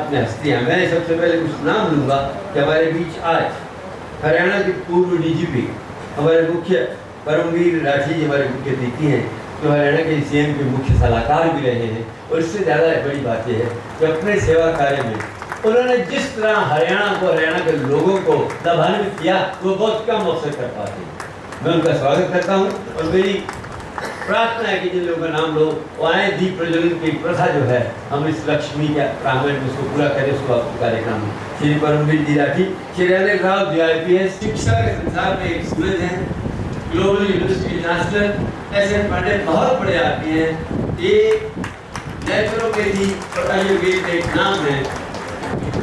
अपने हस्तियाँ। मैं सबसे पहले कुछ नाम लूँगा कि हमारे बीच आज हरियाणा के पूर्व डीजीपी हमारे मुख्य परमवीर राठी जी हमारे मुख्य अतिथि हैं, जो हरियाणा के सीएम के मुख्य सलाहकार भी रहे हैं। और इससे ज़्यादा बड़ी बात यह है कि अपने सेवा कार्य में उन्होंने जिस तरह हरियाणा के लोगों को लाभान्वित किया वो बहुत कम अवसर कर पाते हैं। मैं उनका स्वागत करता हूँ और मेरी प्रार्थना है कि जिन लोगों का नाम लो वो आए। दीप प्रज्वलन की प्रथा जो है हम इस लक्ष्मी के प्रांगण में उसको पूरा करें। उसको कार्यक्रम श्री परमवीर जी राठी, श्री अनिल राव जी IPS, शिक्षा के संसार में एक सूरज हैं, ग्लोबल यूनिवर्सिटी के चांसलर SN पांडे बहुत बड़े आदमी हैं। ये नेचुरोपैथी और आयुर्वेद एक नाम है,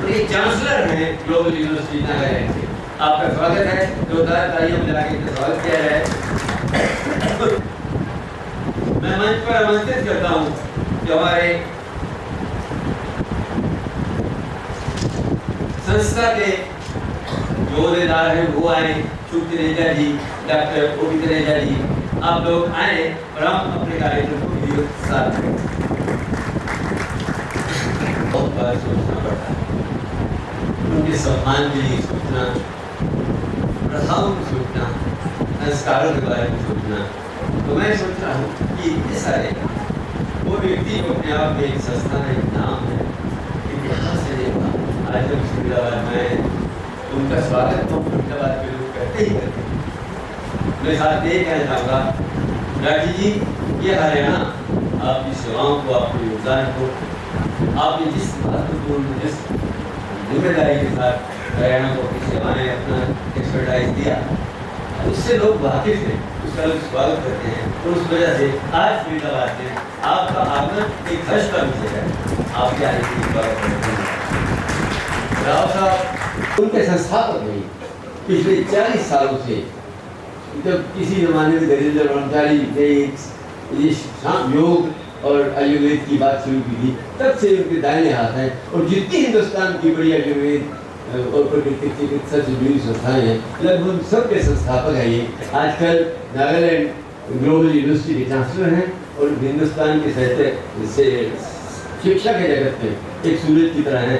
ये चांसलर हैं ग्लोबल यूनिवर्सिटी नागालैंड के। आपका स्वागत है, जोरदार तालियां बजा के स्वागत किया जाए। मैं मंच पर आमंत्रित करता हूँ कि हमारे संस्था के जो अहदेदार हैं वो आए, शुभ तनेजा जी, डॉक्टर ओपी तनेजा जी, आप लोग आए और हम अपने कार्यक्रम को भी साथ करें। बहुत बार सोचना पड़ता है, उनके सम्मान के लिए सोचना, प्रथाओं को सोचना, संस्कारों के बारे में सोचना। तो मैं सोच रहा हूँ कि इतने सारे वो व्यक्ति को अपने आप में एक संस्था है, एक नाम है, इतिहास है। आज जब फरीदाबाद में उनका स्वागत तो फरीदाबाद के लोग करते ही करते हैं। मैं साथ ये कहना चाहूँगा राठी जी, ये हरियाणा आपकी सेवाओं को, आपके योगदान को, आपने जिस महत्वपूर्ण जिस जिम्मेदारी के साथ हरियाणा को अपनी सेवाएँ अपना एक्सपर्टाइज दिया, उससे लोग वाकिफ हैं, उसका लोग स्वागत करते हैं। और उस वजह से आज फरीदाबाद में आपका आगमन एक हर्ष का विषय है। आपके आने के लिए स्वागत करते हैं। राव साहब उनके संस्थापक नहीं, पिछले 40 सालों से जब किसी जमाने में दरिद्र ब्रह्मचारी ने योग और आयुर्वेद की बात शुरू की थी, तब से उनके दाहिने हाथ हैं। और जितनी हिंदुस्तान की बड़ी आयुर्वेद और प्राकृतिक चिकित्सा से जुड़ी संस्थाएं हैं, लगभग सबके संस्थापक हैं ये। आजकल नागालैंड ग्लोबल यूनिवर्सिटी के चांसलर हैं और हिंदुस्तान के साहित्य से शिक्षा के जगत में एक सूरज की तरह हैं।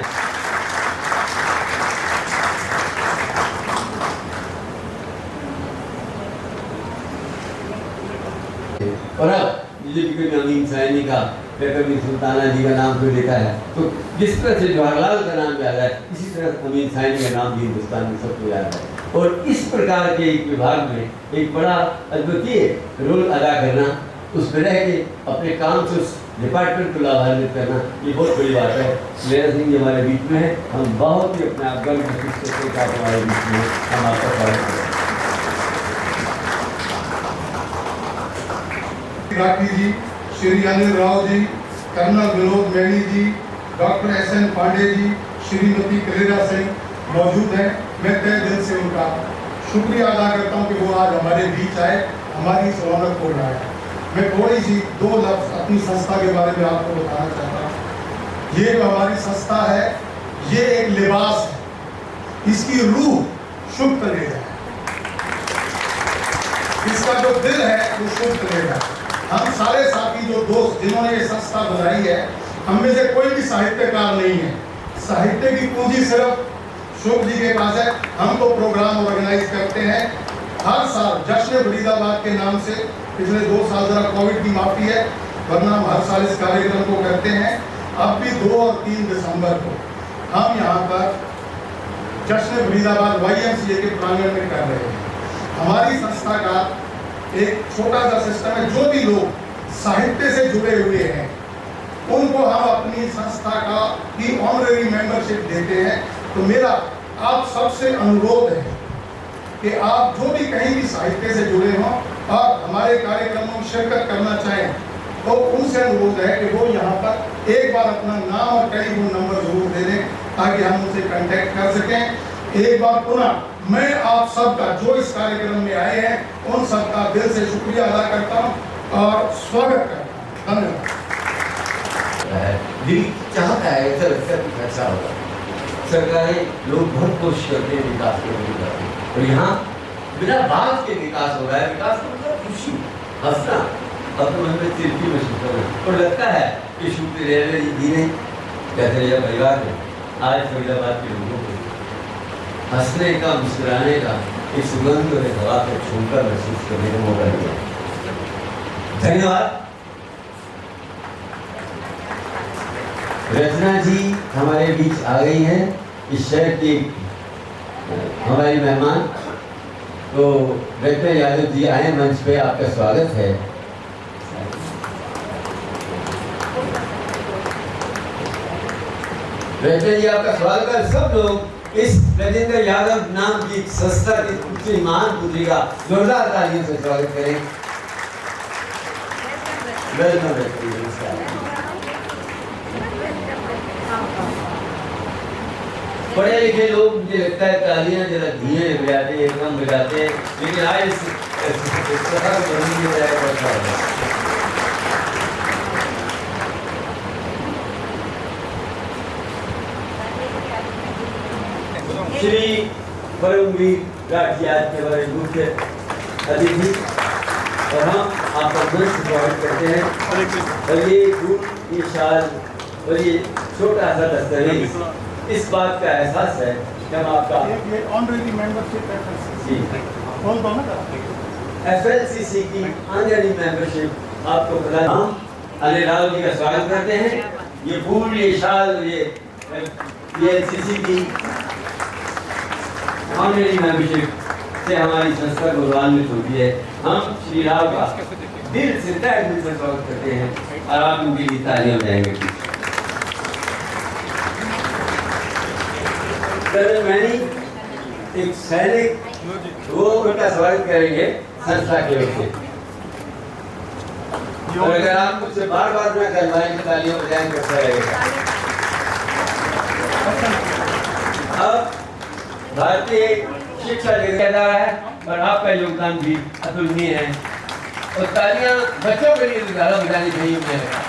और अब बीजेपी के अमीन सैनी का कभी सुल्ताना जी का नाम कोई लेता है तो जिस तरह से जवाहरलाल का नाम याद है, इसी तरह अमीन सैनी का नाम भी हिंदुस्तान में सबको याद है। और इस प्रकार के एक विभाग में एक बड़ा अद्वितीय रोल अदा करना, उसमें रह के अपने काम से उस डिपार्टमेंट को लाभान्वित करना, ये बहुत बड़ी बात है। मेरा सिंह जी हमारे बीच में है, हम बहुत ही अपने आप गर्व महसूस करते हैं कि हमारे बीच में हम आपका स्वागत करें। राठी जी, श्री अनिल राव जी, कर्नल विनोद मैनी जी, doctor SN Pandey ji, Shrimati cholera Singh मौजूद हैं। मैं तहे दिल से उनका शुक्रिया अदा करता हूं कि वो आज हमारे बीच आए, हमारी स्वागत को बढ़ाया। मैं थोड़ी सी 2 लफ्ज़ अपनी संस्था के बारे में आपको बताना चाहता हूँ। ये जो हमारी संस्था है, ये एक लिबास है, इसकी रूह शुभ तनेजा है, इसका जो दिल है वो शुभ तनेजा है। हम सारे साथी जो दोस्त जिन्होंने ये संस्था बनाई है, हम में से कोई भी साहित्यकार नहीं है। साहित्य की पूंजी सिर्फ शुभ जी के पास है। हम तो प्रोग्राम ऑर्गेनाइज करते हैं हर साल जश्न फरीदाबाद के नाम से। पिछले 2 साल जरा कोविड की माफी है, वरना हम हर साल इस कार्यक्रम को करते हैं। अब भी 2 और 3 दिसंबर को हम यहाँ पर जश्न फरीदाबाद YMCA के प्रांगण में कर रहे हैं। हमारी संस्था का एक छोटा सा सिस्टम है, जो भी लोग साहित्य से जुड़े हुए हैं उनको हम अपनी संस्था का की ऑनरेरी मेंबरशिप देते हैं। तो मेरा आप सबसे अनुरोध है कि आप जो भी कहीं भी साहित्य से जुड़े हों और हमारे कार्यक्रमों में शिरकत करना चाहें, तो उनसे अनुरोध है कि वो यहाँ पर एक बार अपना नाम और टेलीफोन नंबर जरूर दे दें ताकि हम उनसे कांटेक्ट कर सकें। एक बार पुनः मैं आप सबका जो इस कार्यक्रम में आए हैं उन सबका दिल से शुक्रिया अदा करता हूं और स्वागत करता हूं। धन्यवाद। दिल चाहता है ऐसा लगता कुछ अच्छा होगा। सरकारें लोग बहुत कोशिश करते हैं विकास करने की, और यहाँ बिना बात के विकास हो रहा है। विकास का मतलब खुशी, हंसना, अपने मन में तिरछी महसूस करना। और लगता है कि शुक्र रेलवे जी ने जैसे परिवार में आज फरीदाबाद के लोगों को हंसने का, मुस्कुराने का, इस सुगंध और हवा को छूकर महसूस करने का मौका दिया। धन्यवाद। रचना जी हमारे बीच आ गई हैं, इस शहर की हमारी मेहमान। तो रचना यादव जी आए मंच पे, आपका स्वागत है। रचना जी आपका स्वागत है। सब लोग इस राजेंद्र यादव नाम की संस्था की महान पुत्री का जोरदार तालियों से स्वागत करें। वेलकम। पढ़े लिखे लोग, मुझे लगता है तालियां जरा धीरे बजाते हैं, कम बजाते हैं, लेकिन आज श्री परमवीर राठियात के बारे में मुख्य अतिथि और हम आपका मंच स्वागत करते हैं। और ये फूल, ये शाल और ये छोटा सा दस्तावेज इस बात का एहसास है कि हम आपका ऑनरेरी मेंबरशिप FLCC की ऑनरेरी मेंबरशिप आपको प्रदान। हम अनिल राव जी का स्वागत करते हैं। ये फूल, ये शाल, ये LCC की ऑनरेरी मेंबरशिप से हमारी संस्था गौरवान्वित होती है। हम श्री राव का दिल से तहे दिल से स्वागत करते हैं और आप उनके लिए तालियां बजाएंगे। मैंने एक सैनिक, वो उनका स्वागत करेंगे संस्था की ओर से। और अगर आप मुझसे बार बार ना करवाएं तो तालियां बजाएं तो अच्छा रहेगा। अब भारतीय शिक्षा दिया जा रहा है और आपका योगदान भी अतुलनीय है। और तालियां बच्चों के लिए ज़्यादा बजानी चाहिए मुझे लगता है।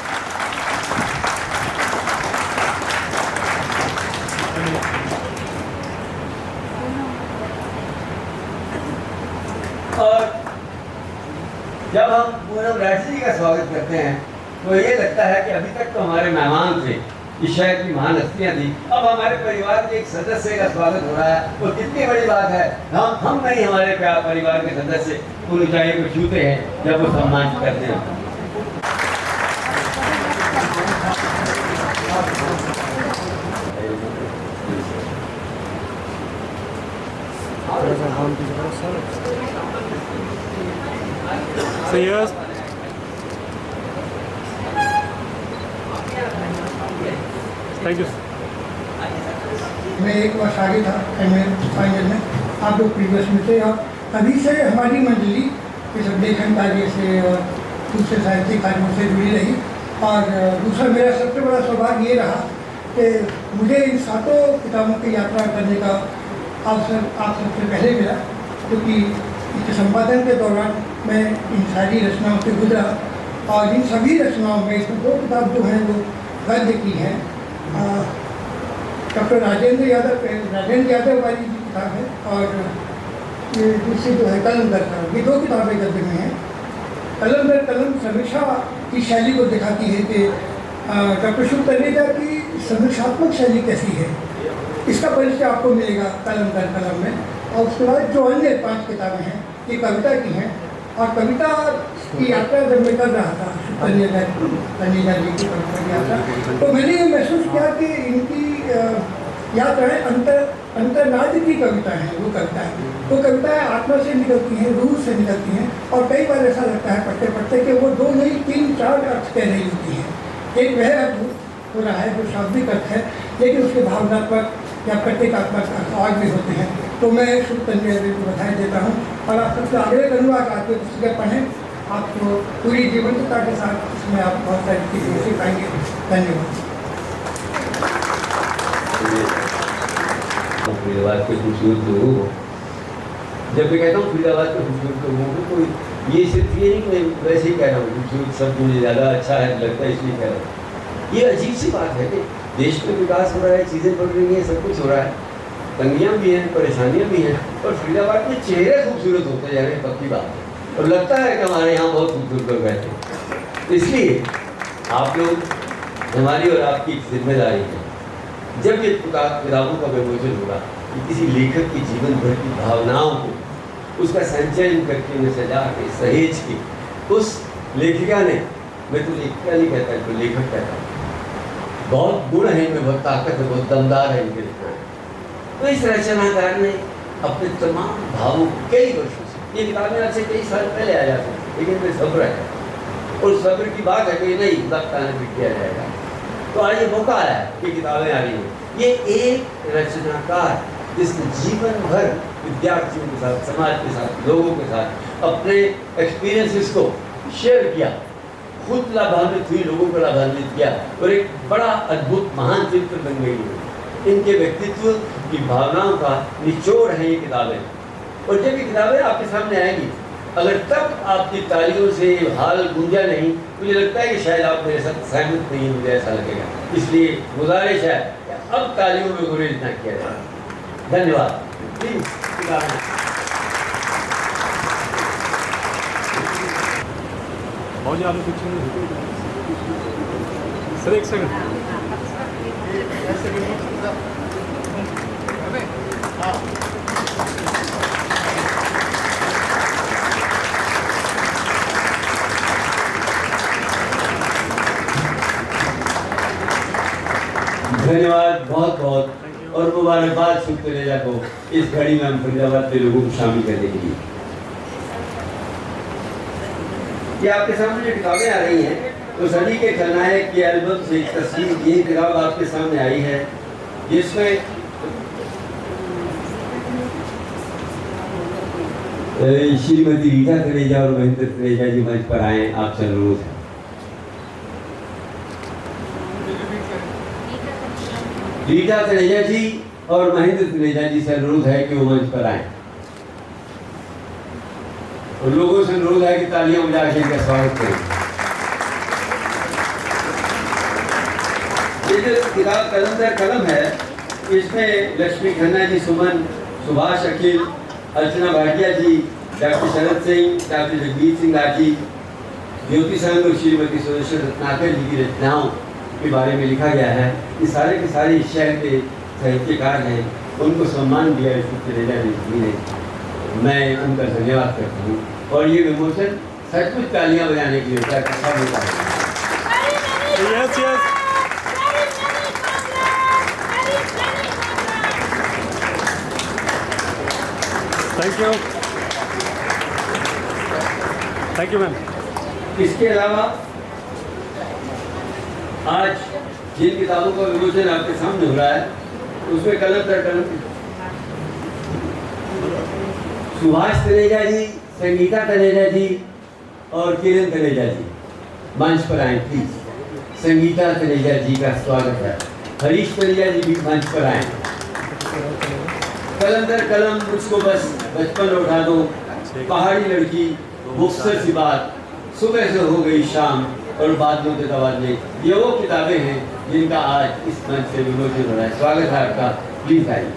और जब हम पूनम राठी जी का स्वागत करते हैं तो ये लगता है कि अभी तक तो हमारे मेहमान थे, इस शहर की महान हस्तियाँ थी, अब हमारे परिवार के एक सदस्य का स्वागत हो रहा है। तो कितनी बड़ी बात है। हम नहीं, हमारे परिवार के सदस्य उन ऊंचाइयों को छूते हैं जब वो सम्मान करते हैं। Say yes. Thank you. मैं एक वर्ष आगे था MA फाइनल में, आप लोग प्रीवियस में थे। और अभी से हमारी मंडली ये सब लेखन कार्य से और दूसरे साहित्यिक कार्यों से जुड़ी रही। और दूसरा मेरा सबसे बड़ा सौभाग्य ये रहा कि मुझे इन 7 किताबों की यात्रा करने का अवसर आप सबसे पहले मिला, क्योंकि इसके संपादन के दौरान मैं इन सारी रचनाओं से गुजरा। और इन सभी रचनाओं में इसमें 2 किताब जो हैं वो गद्य की हैं। डॉक्टर राजेंद्र यादव वाली की किताब है, और ये दूसरी जो है कलम दर कलम, ये 2 किताबें गद्य में हैं। कलम दर कलम समीक्षा की शैली को दिखाती है कि डॉक्टर शुभ तनेजा की समीक्षात्मक शैली कैसी है, इसका परिचय आपको मिलेगा कलम दर कलम में। और उसके बाद जो अन्य 5 किताबें हैं ये कविता की हैं। और कविता की यात्रा जब मैं कर रहा था तनेजा जी की कविता की यात्रा, तो मैंने ये महसूस किया कि इनकी यात्राएँ अंतर्नाद की कविता हैं। वो कविताएँ आत्मा से निकलती हैं, रूह से निकलती हैं। और कई बार ऐसा लगता है पढ़ते पढ़ते कि वो 2 नहीं 3-4 अर्थ कह रही होती हैं। एक वह अर्थ हो रहा है जो शाब्दिक अर्थ है, लेकिन उसके भावनात्मक या प्रतीकात्मक अर्थ और भी होते हैं। तो मैं शुभ तनेजा जी को बधाई देता हूँ और आप सबसे आग्रह करूँगा कि आप पुस्तकें पढ़ें। आपको पूरी जीवंतता के साथ इसमें आप बहुत सारी चीज़ें सीख पाएंगे। धन्यवाद। फरीदाबाद के खूबसूरत लोगों को, जब मैं कहता हूँ फरीदाबाद के खूबसूरत लोगों को, तो ये सिर्फ ये नहीं कि मैं वैसे ही कह रहा हूँ खूबसूरत शब्द मुझे ज़्यादा अच्छा है लगता है इसलिए कह रहा हूँ। ये अजीब सी बात है कि देश में विकास हो रहा है, चीज़ें बढ़ रही हैं, सब कुछ हो रहा है, तंगियाँ भी हैं, परेशानियाँ भी हैं, और फरीदाबाद में चेहरे खूबसूरत होते जा रहे हैं, पक्की बात है। और लगता है कि हमारे यहाँ बहुत खूबसूरत लोग रहते हैं। इसलिए आप लोग हमारी और आपकी जिम्मेदारी है जब ये किताबों का विमोचन होगा कि किसी लेखक की जीवन भर की भावनाओं को उसका संचयन करके उन्हें सजा के सहेज के उस लेखिका ने, मैं तो लेखिका नहीं कहता, तो लेखक कहता हूँ, बहुत गुण है इनमें, बहुत ताकत है, बहुत दमदार है इनके लिखना है। तो इस रचनाकार ने अपने तमाम भावों को कई वर्षों से, ये किताबें आज से कई साल पहले आ जाती हैं, लेकिन वे सब्र है और सब्र की बात है कि नहीं वक्त आने पर किया जाएगा। तो आज ये मौका आया है कि किताबें आ रही हैं। ये एक रचनाकार जिसने जीवन भर विद्यार्थियों के साथ, समाज के साथ, लोगों के साथ अपने एक्सपीरियंसेस को शेयर किया, खुद लाभान्वित हुई, लोगों को लाभान्वित किया और एक बड़ा अद्भुत महान चित्र बन गई है। इनके व्यक्तित्व की भावनाओं का निचोड़ है ये किताबें। और जब ये किताबें आपके सामने आएंगी, अगर तब आपकी तालियों से हाल गूंजा नहीं, मुझे लगता है कि शायद आप मेरे साथ सहमत नहीं, मुझे ऐसा लगेगा। इसलिए गुजारिश है कि अब तालियों में गुरेज ना किया जाए। धन्यवाद। प्लीज बहुत ज़्यादा पीछे सर, एक सेकंड। धन्यवाद बहुत बहुत और मुबारकबाद शुक्रिया को इस घड़ी में हम फरीदाबाद के लोगों को शामिल करने के लिए। ये आपके सामने जो किताबें आ रही हैं, तो सदी के खलनायक की एल्बम से एक तस्वीर, ये किताब आपके सामने आई है, जिसमें श्रीमती रीटा तनेजा और महेंद्र तनेजा जी मंच पर आए, आपसे अनुरोध है। रीटा तनेजा जी और महेंद्र तनेजा जी से अनुरोध है कि वो मंच पर आए और लोगों से अनुरोध है कि तालियां बजा के इनका स्वागत करें। ये जो किताब कलम दर कलम है, इसमें लक्ष्मी खन्ना जी, सुमन, सुभाष अखिल, अर्चना भाटिया जी, डॉक्टर शरद सिंह, डॉक्टर जगजीत सिंह आजी, ज्योति संघ और श्रीमती सुदर्शन रत्नाकर जी की रचनाओं के बारे में लिखा गया है। ये सारे के सारे शहर के साहित्यकार हैं, उनको सम्मान दिया है तनेजा जी ने। मैं उनका धन्यवाद करता हूँ और ये विमोचन सचमुच तालियां बजाने के लिए होता है। Yes yes, thank you ma'am. इसके अलावा आज जिन किताबों का विमोचन आपके सामने हो रहा है, उसमें कलम दर कलम सुभाष तनेजा जी, संगीता तनेजा जी और किरण तनेजा जी मंच पर आए प्लीज। संगीता तनेजा जी का स्वागत है। हरीश तनेजा जी भी मंच पर आए। कलम दर कलम, मुझको बस बचपन लौटा दो, पहाड़ी लड़की, मुख्तर सी बात, सुबह से हो गई शाम और बादलों के तबादले, ये वो किताबें हैं जिनका आज इस मंच से विमोचन हो रहा है। स्वागत है आपका, प्लीज आइए।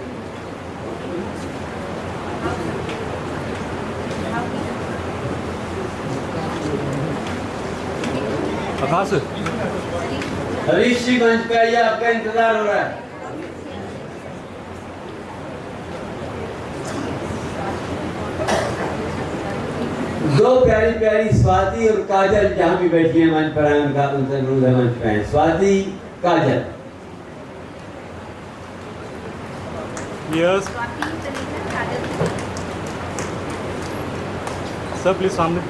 हरीश जी मंच पे आइए, आपका इंतजार हो रहा है। दो प्यारी प्यारी स्वाति और काजल जहाँ भी बैठी है मंच पर आए, उनका उनसे अनुरोध है मंच पे आए। स्वाति, काजल। यस सर, प्लीज सामने।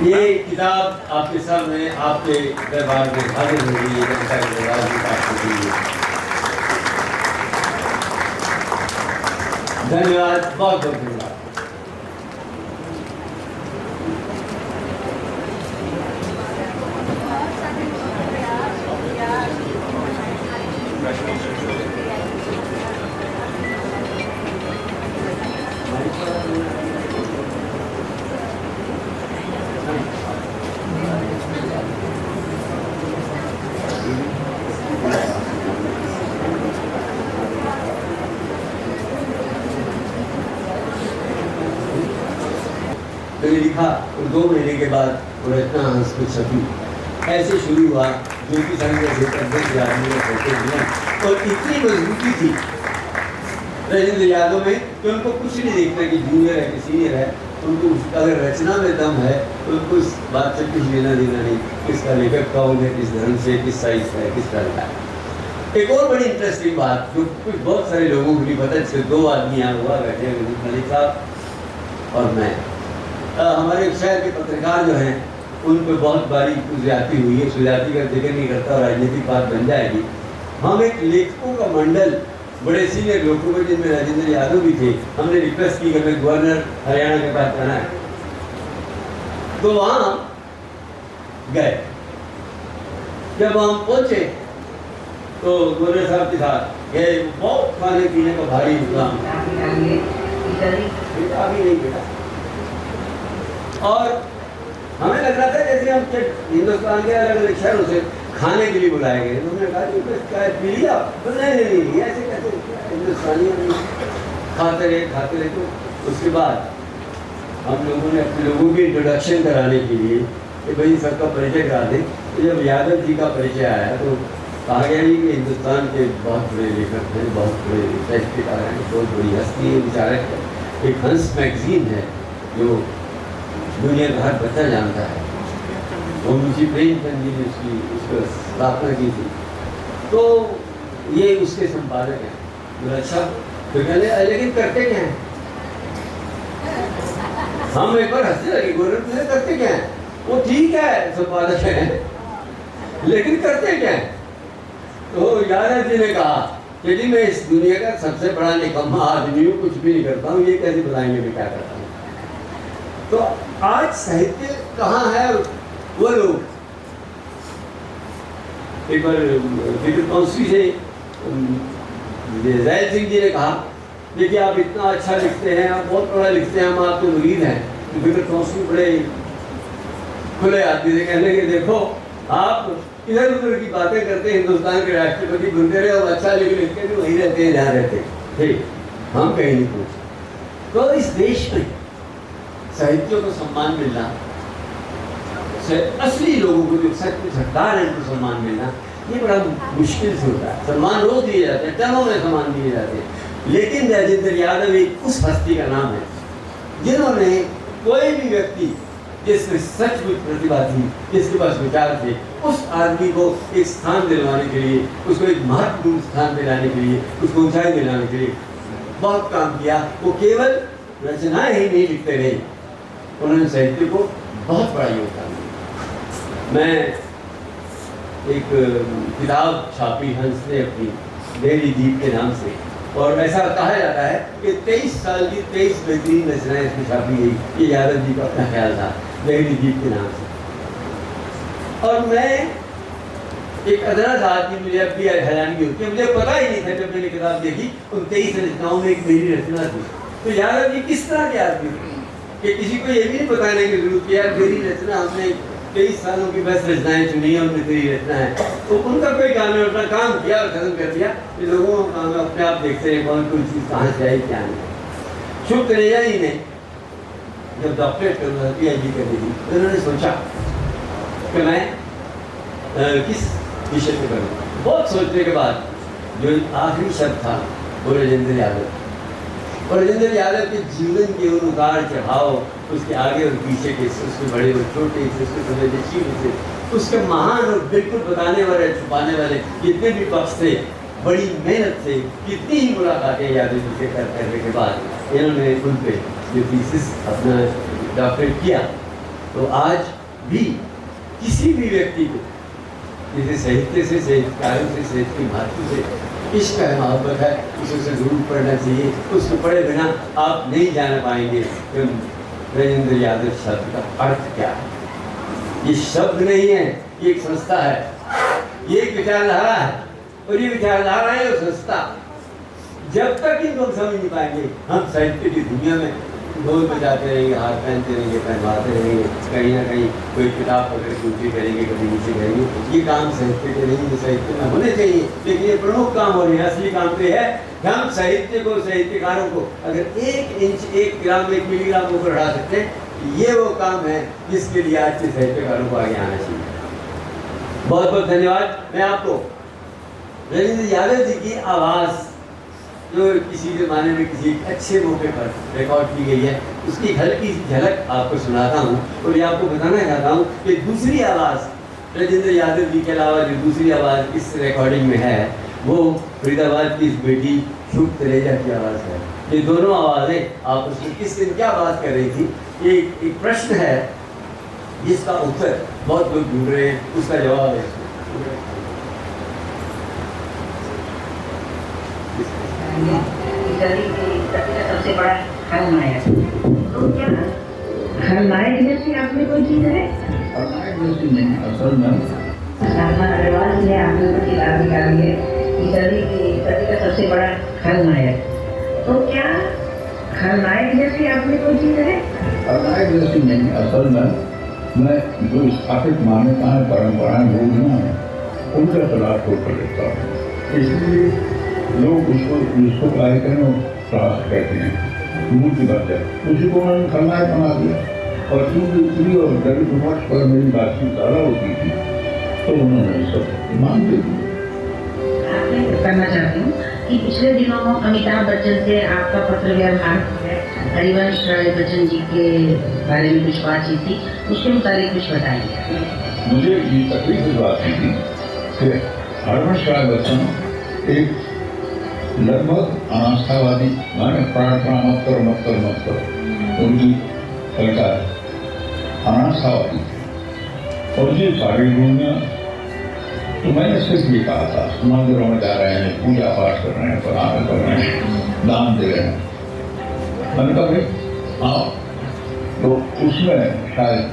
ये किताब आपके सामने, आपके दरबार में हाजिर हो गई है, जनता के दरबार में पास हो गई है। धन्यवाद, बहुत बहुत धन्यवाद। मैंने लिखा और 2 महीने के बाद वो रचना हंस को छपी। ऐसे शुरू हुआ ज्योति संघ के अध्यक्ष आदमी और इतनी मजबूती थी राजेंद्र यादव में कि उनको कुछ नहीं देखना कि जूनियर है कि सीनियर है। उनको अगर रचना में दम है तो उनको इस बात से कुछ लेना देना नहीं, किसका लेखक कौन है, किस धर्म से, किस साइज का है, किस तरह का है। एक और बड़ी इंटरेस्टिंग बात जो कुछ बहुत सारे लोगों को नहीं पता, जिससे 2 आदमी यहाँ हुआ बैठे हैं, विनीत मलिक साहब और मैं। हमारे शहर के पत्रकार जो हैं उन पर बहुत बारी ज्यादती हुई है, ज्यादती का जिक्र नहीं करता और राजनीतिक बात बन जाएगी। हम एक लेखकों का मंडल बड़े सीनियर लोगों को, जिनमें राजेंद्र यादव भी थे, हमने रिक्वेस्ट की कि हमें गवर्नर हरियाणा के पास जाना है, तो वहां गए। जब हम पहुंचे तो गवर्नर साहब के साथ गए, बहुत खाने पीने का भारी इंतजाम, बेटा अभी नहीं बेटा। और हमें लग रहा था जैसे हम हिंदुस्तान के अलग अलग शहरों से खाने के लिए बुलाए गए। उन्होंने कहा कि क्या पी लिया? नहीं ऐसे कैसे, हिंदुस्तानी खाते रहे। तो उसके बाद हम लोगों ने अपने लोगों की इंट्रोडक्शन कराने के लिए कि भाई सबका परिचय करा दें। तो जब यादव जी का परिचय आया तो कहा गया कि हिंदुस्तान के बहुत बड़े लेखक हैं, बहुत बड़े साहित्यकार हैं, बहुत बड़ी हस्ती है, विचारक है। एक हंस मैगजीन है जो दुनिया का हर बच्चा जानता है, वो मुंशी प्रेमचंद जी ने उसको स्थापना की थी। तो ये उसके संपादक हैं। तो अच्छा, तो कहने लेकिन करते क्या हैं? हम एक बार हंसने लगे, गोरखपुर करते क्या हैं? वो ठीक है संपादक है, लेकिन करते क्या हैं? तो यादव जी ने कहा कि जी मैं इस दुनिया का सबसे बड़ा निकम्मा आदमी हूँ, कुछ भी नहीं करता हूँ, ये कैसे बताएंगे मैं क्या करता हूँ। तो आज साहित्य कहाँ है? वो लोग एक बार कौंसी से जैल सिंह जी ने कहा, देखिए आप इतना अच्छा लिखते हैं, आप बहुत बड़ा लिखते हैं, हम आपके मुरीद हैं। तो फिर कौंसी बड़े खुले आदमी से कहने के देखो आप इधर उधर की बातें करते, हिंदुस्तान के राष्ट्रपति बनते रहे और अच्छा लिख के भी वहीं रहते हैं जहाँ रहते हैं, ठीक, हम कहीं नहीं पूछते। तो इस देश में साहित्य को सम्मान मिलना, असली लोगों को जो सच में हकदार है उनको सम्मान मिलना, ये बड़ा मुश्किल से होता है। सम्मान रोज दिए जाते हैं, टनों में सम्मान दिए जाते हैं, लेकिन राजेंद्र यादव एक उस हस्ती का नाम है जिन्होंने कोई भी व्यक्ति जिसमें सचमुच प्रतिभा थी, जिसके पास विचार थे, उस आदमी को एक स्थान दिलवाने के लिए, उसको एक महत्वपूर्ण स्थान दिलाने के लिए, उसको ऊंचाई दिलाने के लिए बहुत काम किया। वो केवल रचनाएं ही नहीं लिखते रहे, उन्होंने साहित्य को बहुत बड़ा योगदान दिया। मैं एक किताब छापी हंस ने अपनी, डेली दीप के नाम से, और ऐसा कहा जाता है कि 23 साल की 23 बेहतरीन रचनाएं इसमें छापी गई। ये यादव जी का अपना ख्याल था, डेली दीप के नाम से। और मैं एक अदना सा आदमी, मुझे अब भी हैरानगी होती है, मुझे पता ही नहीं था जब मैंने किताब देखी उन 23 रचनाओं में एक मेरी रचना थी। तो यादव जी किस तरह के आदमी थे कि किसी को ये भी नहीं बताने की जरूरत है यार मेरी रचना, हमने 23 सालों की बेस्ट रचनाएं चुनी है, उनमें तेरी रचना है। तो उनका कोई काम है, अपना काम किया और खत्म कर दिया। ये लोगों का काम है अपने आप देखते हैं कौन कोई चीज़ कहाँ से आई क्या नहीं। शुभ तनेजा जी ने जब डॉक्टरेट करना PhD कर दी थी तो उन्होंने सोचा कि मैं किस विषय पे करूँ। बहुत सोचने के बाद जो आखिरी शब्द था वो राजेंद्र यादव, और राजेंद्र यादव के जीवन के उन उतार चढ़ाव, उसके आगे और पीछे के, उसके बड़े और छोटे से, उसके संवेदनशील से, उसके महान और बिल्कुल बताने वाले छुपाने वाले जितने भी पक्ष थे, बड़ी मेहनत से कितनी ही मुलाकातें यादव जी से करने के बाद इन्होंने उन पे जो थीसिस अपना डॉक्टरेट किया। तो आज भी किसी भी व्यक्ति को जैसे साहित्य से, साहित्यकारों से, साहित्य के महत्व से इश्क है, मोहब्बत है, उसे ज़रूर पढ़ना चाहिए। उसको पढ़े बिना आप नहीं जान पाएंगे कि राजेंद्र यादव शब्द का अर्थ क्या है। ये शब्द नहीं है, ये एक संस्था है, ये एक विचारधारा है, और ये विचारधारा है और संस्था जब तक इनको हम समझ नहीं पाएंगे, हम साहित्य की दुनिया में ढोल बजाते रहेंगे, हाथ पहनते रहेंगे, पहनवाते रहेंगे, कहीं ना कहीं कोई किताब पकड़ के ऊँची करेंगे, कभी नीचे करेंगे। ये काम साहित्य के नहीं, साहित्य में होने चाहिए, लेकिन ये प्रमुख काम हो रही है। असली काम तो है कि हम साहित्य को, साहित्यकारों को अगर 1 इंच, 1 ग्राम, 1 मिलीग्राम ऊपर बढ़ा सकते हैं ये वो काम है जिसके लिए आज के साहित्यकारों को आगे आना चाहिए। बहुत बहुत धन्यवाद। मैं आपको रविंद्र यादव जी की आवाज़ जो किसी ज़माने में किसी अच्छे मौके पर रिकॉर्ड की गई है, उसकी हल्की सी झलक आपको सुनाता हूँ। और ये आपको बताना चाहता हूँ कि दूसरी आवाज़ राजेंद्र यादव जी के अलावा जो दूसरी आवाज़ इस रिकॉर्डिंग में है वो फरीदाबाद की इस बेटी शुभ तरेजा की आवाज़ है। ये दोनों आवाज़ें आपस में किस दिन क्या बात कर रही थी, एक प्रश्न है जिसका उत्तर बहुत लोग ढूंढ रहे हैं, उसका जवाब है। सबसे बड़ा खलनायक, तो क्या खलनायक जैसी आपने कोई चीज है? खलनायक जैसी नहीं, असल में साधना अग्रवाल ने आपने को किताब निकाली है इटली का सबसे बड़ा खलनायक, तो क्या खलनायक जैसी आपने कोई चीज है? खलनायक जैसी नहीं, असल में मैं जो स्थापित मान्यताएं परंपराएं योजना है उनका तलाश कर लेता हूँ, इसलिए लोग उसको प्राप्त करते हैं। मूल की बात है, उसी को उन्होंने खलनायक बना दिया। और चूंकि स्त्री और दलित विमर्श पर मेरी बातचीत ज़्यादा होती थी तो उन्होंने सब मान दी। करना चाहती हूँ कि पिछले दिनों अमिताभ बच्चन से आपका पत्र व्यवहार है, हरिवंश राय बच्चन जी के बारे में कुछ बातचीत थी, उसके मुताबिक कुछ बताइए। मुझे ये तकलीफ इस बात की थी कि हरिवंश राय बच्चन एक लगभग अनास्थावादी, माने प्रार्थना मत करो उनकी सरकार अनास्थावादी, और ये सारी दुनिया तो मैंने सिर्फ ये कहा था मंदिरों में जा रहे हैं, पूजा पाठ कर रहे हैं, प्रार्थना कर रहे हैं, दान दे रहे हैं। मैंने कहा भाई हाँ, तो उसमें शायद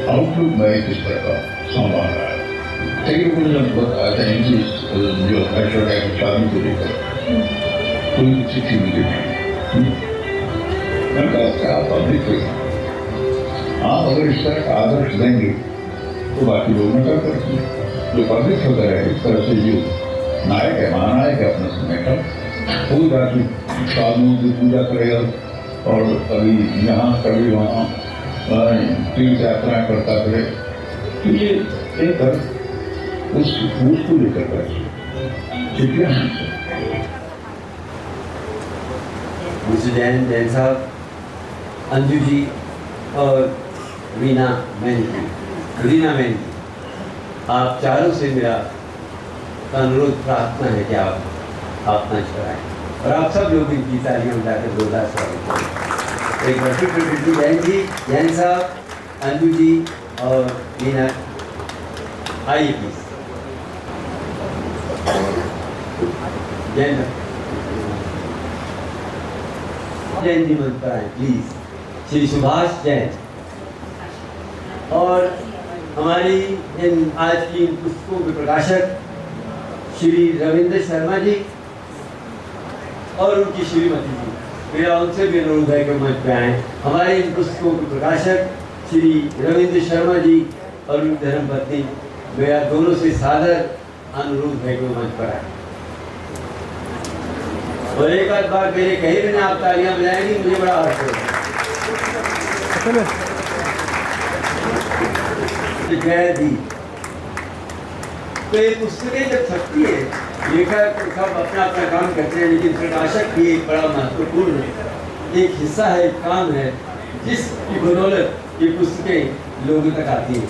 आउटलुक में किस तरह का संवाद रहा है। कई मुझे जब बताया था इनकी जो ऐश्वर्या की शादी को लेकर कोई चिट्ठी मिली नहीं। मैंने कहा क्या आप देखिए, आप अगर इस तरह का आदर्श देंगे तो बाकी लोग नकल करते हैं। जो पब्लिक वगैरह है इस तरह से जो नायक है, महानायक है अपने समय का, कोई राशि साधुओं की पूजा करेगा और कभी यहाँ कभी वहाँ तीर्थ यात्राएं करता करे, तो ये एक उसको लेकर बैठे ठीक है। मिस्टर जैन साहब, अंजू जी और रीना मैन जी, आप चारों से मेरा अनुरोध प्रार्थना है कि आप मंच पर आए और आप सब लोग इनकी तालियां बजाकर जोरदार स्वागत करें। एक बार फिर जैन साहब, अंजू जी और रीना, आइए प्लीज। जैन जी मंच पर आए प्लीज। श्री सुभाष जैन और हमारी इन आज की इन पुस्तकों के प्रकाशक श्री रविंद्र शर्मा जी और उनकी श्रीमती जी, मेरा उनसे भी अनुरोध है कि मंच पे आए। हमारे इन पुस्तकों के प्रकाशक श्री रविंद्र शर्मा जी और उनकी धर्मपत्नी, मेरा दोनों से सादर अनुरोध है कि मंच पर आए। और एक आध बार मेरे कहीं भी ना आप तालियां बजाएंगे, मुझे बड़ा हर्ष होगा। जय दी तो ये पुस्तकें जब छपती है, लेखक सब अपना अपना काम करते हैं, लेकिन प्रकाशक भी एक बड़ा महत्वपूर्ण एक हिस्सा है, एक काम है जिसकी बदौलत ये पुस्तकें लोगों तक आती हैं।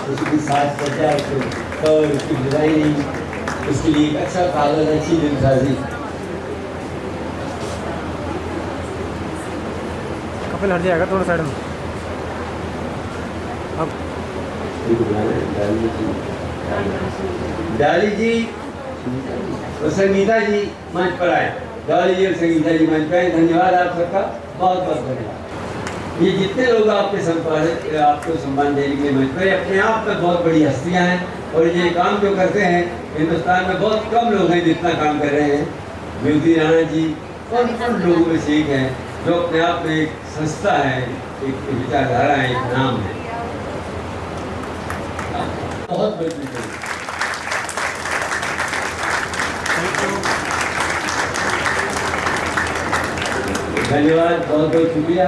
उसकी साथ सजा और उसकी डिजाइनिंग, उसके लिए एक अच्छा कागज, अच्छी जल्दबाजी। कपिल हट जाएगा थोड़ा साइड में। अब डाली जी और संगीता जी मंच पर आए। डाली जी और संगीता जी मंच पर आए। धन्यवाद आप सबका, बहुत बहुत धन्यवाद। ये जितने लोग आपके संपादक आपको सम्मान देने के लिए मंच पर, अपने आप में बहुत बड़ी हस्तियां हैं और ये काम जो करते हैं हिंदुस्तान में बहुत कम लोग हैं जितना काम कर रहे हैं। ज्योति राणा जी और उन लोगों में से एक हैं जो अपने आप में एक संस्था है, एक विचारधारा है, एक नाम है। बहुत मजबूत है। धन्यवाद, बहुत बहुत शुक्रिया।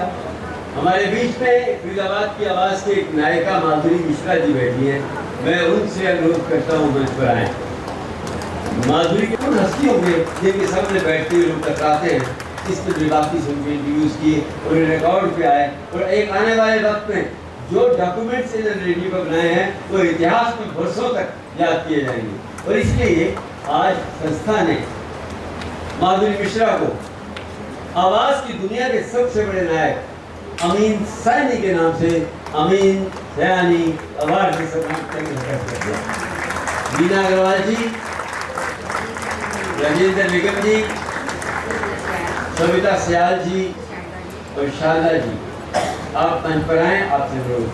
हमारे बीच में फरीदाबाद की आवाज़ की एक नायिका माधुरी मिश्रा जी बैठी हैं। मैं उनसे अनुरोध करता हूँ मंच पर आए। माधुरी के उन हस्तियों में जिनके सामने बैठते हुए लोग टकराते हैं, इस पर बाकी सुन के इंटरव्यूज किए और रिकॉर्ड पे आए, और एक आने वाले वक्त में जो डॉक्यूमेंट्स इन्होंने रेडियो पर बनाए हैं वो इतिहास में वर्षों तक याद किए जाएंगे। और इसलिए आज संस्था ने माधुरी मिश्रा को आवाज़ की दुनिया के सबसे बड़े नायक अमीन सैनी के नाम से अमीन सयानी अवार्ड से सम्मानित कर दिया। मीना अग्रवाल जी, राजेंद्र निगम जी, सविता सियाल जी और शारदा जी, आप मंच पर आए। आपसे अनुरोध,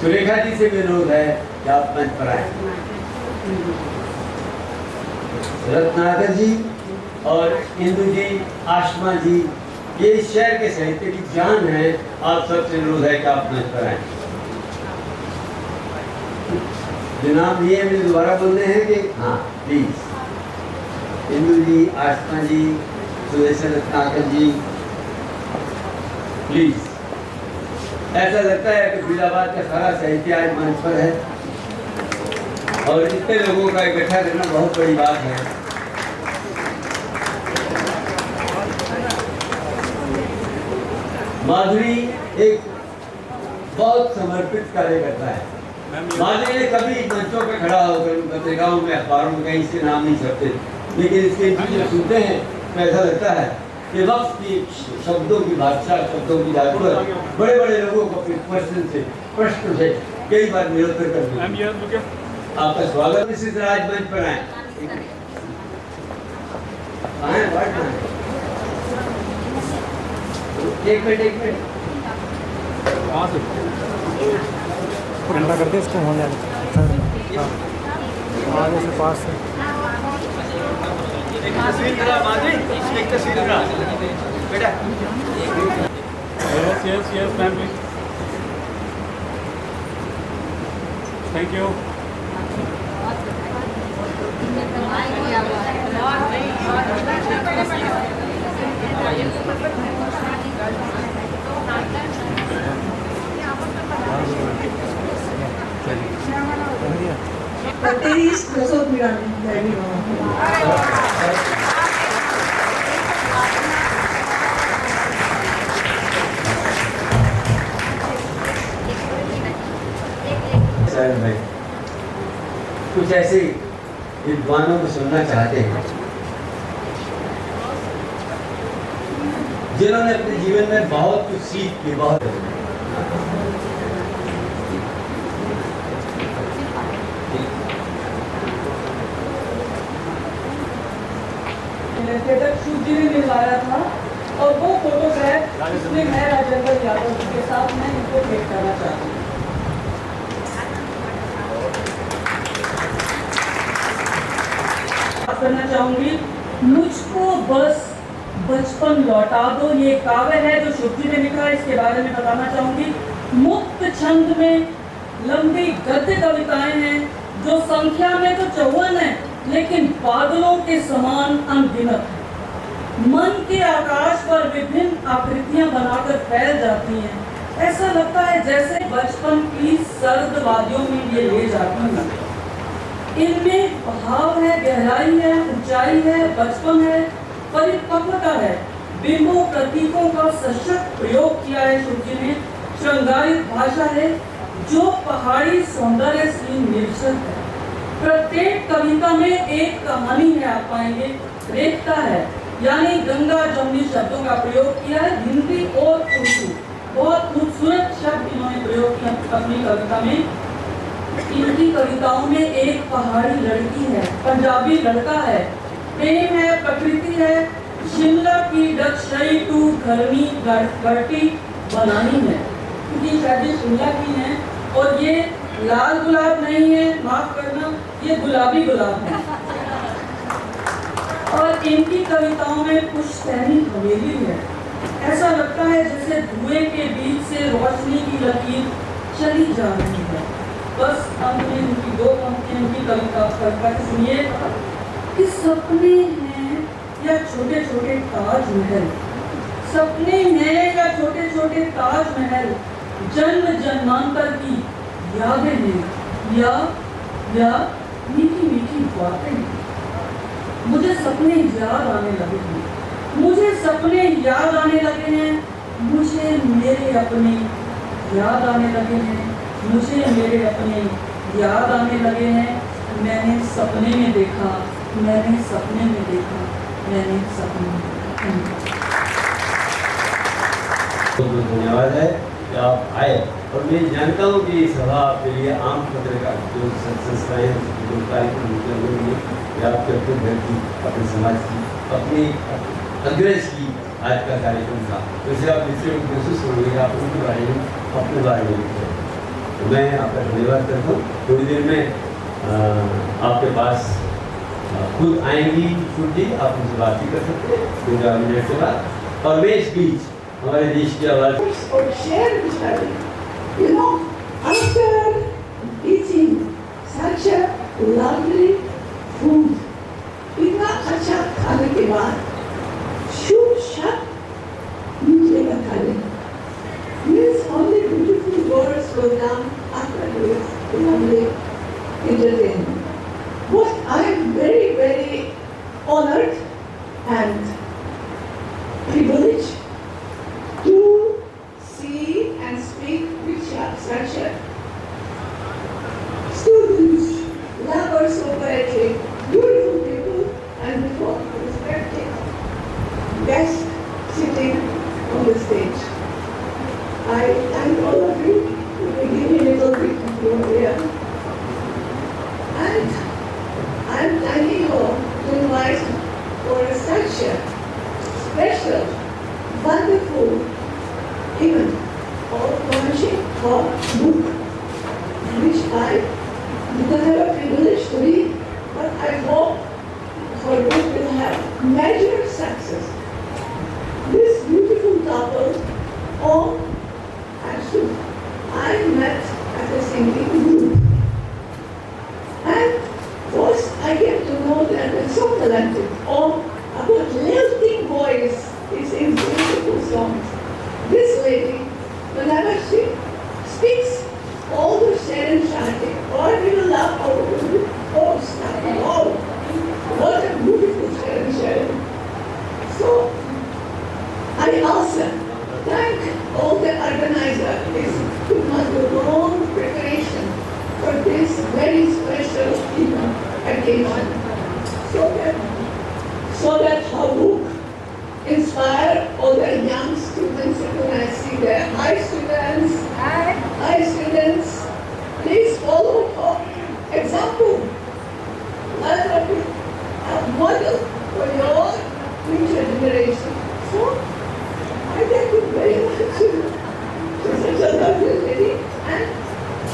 सुरेखा जी से भी अनुरोध है कि आप मंच पर आए। रत्नाकर जी और इंदु जी, आशमा जी, ये इस शहर के साहित्य की जान है। आप सबसे अनुरोध है कि आप मंच पर आए। जो नाम लिए मुझे दोबारा बोलने हैं कि हाँ प्लीज। इंदु जी, आशमा जी, सुरेश रत्नाकर जी, प्लीज। ऐसा लगता है कि फरीदाबाद का सारा साहित्य आज मंच पर है और इतने लोगों का इकट्ठा करना बहुत बड़ी बात है। माधुरी एक बहुत समर्पित कार्य करता है। माधुरी ने कभी मंचों पे खड़ा होकर पत्रिकाओं में, अखबारों में कहीं से नाम नहीं छपते, लेकिन इसके इंटरव्यू सुनते हैं तो ऐसा लगता है कि वक्त की शब्दों की बादशाह, शब्दों की जादूगर बड़े बड़े लोगों को प्रश्न से कई बार निरुत्तर कर दिया। आपका स्वागत। मिसेस राज मंच पर आए। एक मिनट ठंडा करते इसको होने आगे से पास से बेटा। Yes, ma'am, please. Thank you. Bateris Lasot Mirani dari भाई कुछ ऐसे विद्वानों को सुनना चाहते हैं जिन्होंने अपने जीवन में बहुत कुछ सीख की। बहुत थिएटर शूट जी ने मिलवाया था और वो फोटोग्राफ जिसमें मैं राजेंद्र यादव जी के साथ मैं इनको भेंट करना चाहती हूँ। करना चाहूंगी, मुझको बस बचपन लौटा दो, ये काव्य है जो शुभ जी ने लिखा है। इसके बारे में बताना चाहूंगी। मुक्त छंद में लंबी गद्य कविताएं हैं जो संख्या में तो 54 है लेकिन बादलों के समान अनगिनत है। मन के आकाश पर विभिन्न आकृतियां बनाकर फैल जाती हैं। ऐसा लगता है जैसे बचपन की सर्द वादियों में ये ले जाती हैं। इनमें भाव है, गहराई है, ऊंचाई है, बचपन है, परिपक्वता है। बिंबों प्रतीकों का सशक्त प्रयोग किया है शुभ जी ने। श्रृंगारित भाषा है जो पहाड़ी सौंदर्य से निर्जत है। प्रत्येक कविता में एक कहानी है, आप पाएंगे। रेखता है यानी गंगा जमुनी शब्दों का प्रयोग किया है। हिंदी और उर्दू बहुत खूबसूरत शब्द इन्होंने प्रयोग किया अपनी कविता में। इनकी कविताओं में एक पहाड़ी लड़की है, पंजाबी लड़का है, प्रेम है, प्रकृति है, शिमला की डक्षई टू घरनी घरटी बनानी है क्योंकि शायद शिमला की है। और ये लाल गुलाब नहीं है, माफ करना, ये गुलाबी गुलाब है। और इनकी कविताओं में पुश्तैनी हवेली है। ऐसा लगता है जैसे धुएं के बीच से रोशनी की लकीर चली जा रही है। बस अंत में उनकी दो पंक्तियां उनकी कविता कविता की सुनिए कि सपने हैं या छोटे छोटे ताजमहल, सपने हैं या छोटे छोटे ताजमहल, जन्म जन्मांतर की यादें हैं या मीठी मीठी बातें हैं। मुझे सपने याद आने लगे हैं, मुझे सपने याद आने लगे हैं, मुझे मेरे अपने याद आने लगे हैं, मुझे मेरे अपने याद आने लगे हैं। मैंने सपने में देखा, मैंने सपने में देखा, मैंने सपने में देखा। बहुत धन्यवाद है कि आप आए, और मैं जानता हूँ कि सभा आपके लिए आम खतरे का जो संस्थाएँ जो कार्यक्रम होते हैं कि आपके अपने घर की, अपने समाज की, अपनी अग्रज की आज का कार्यक्रम था। वैसे आप इससे महसूस करोगे आप उनके बारे में, अपने बारे में लिख रहे हैं। तो मैं आपका धन्यवाद करता हूँ। थोड़ी देर में आपके पास खुद आएंगी शुभ जी, आप उनसे बात भी कर सकते हैं 2 मिनट के बाद। और मैं इस बीच हमारे देश की आवाज़ or share with her. You know, after eating such a lovely food, इतना अच्छा खाने के बाद शुभ शब्द निकलेगा खाने। Means only beautiful words will come after this lovely entertainment. But I am very, very honored and privileged to see and speak with such a students, lovers of poetry, beautiful people, and before respected guests sitting on the stage. I thank all of you for giving me a little bit of your ear. And I am thanking you to invite for such a special, wonderful event of launching a book, which I didn't have a privilege to read, but I hope her book will have major success. This beautiful couple, Om and Sue, I met at a singing group. And first I get to know that they're so talented. Om, about lilting voice, he sings beautiful songs. This lady, whenever she speaks, all the Sharon chanting, oh, I really love oh, stop, oh, what a beautiful Sharon. So, I also thank all the organizers. It was a long preparation for this very special occasion. So that her book inspire all the young students, and when I see the high students, please follow her example. Learn a model for your future generation. So, I thank you very much for such a lovely lady, and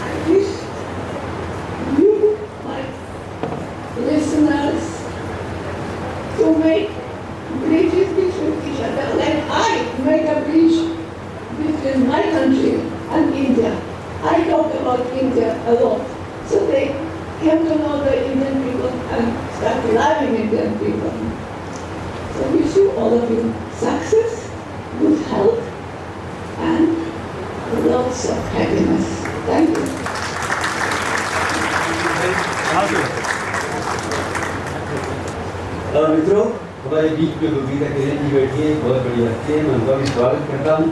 I wish you, my listeners, to make bridges between each other, like I make a bridge between my country and India. I talk about India a lot, so they came to know the Indian people and start loving Indian people. So I wish you all of you success, good health, and lots of happiness. Thank you. मित्रों, हमारे बीच में बबीता किरण जी बैठी है, बहुत बड़ी हस्ती है। मैं उनका भी स्वागत करता हूँ।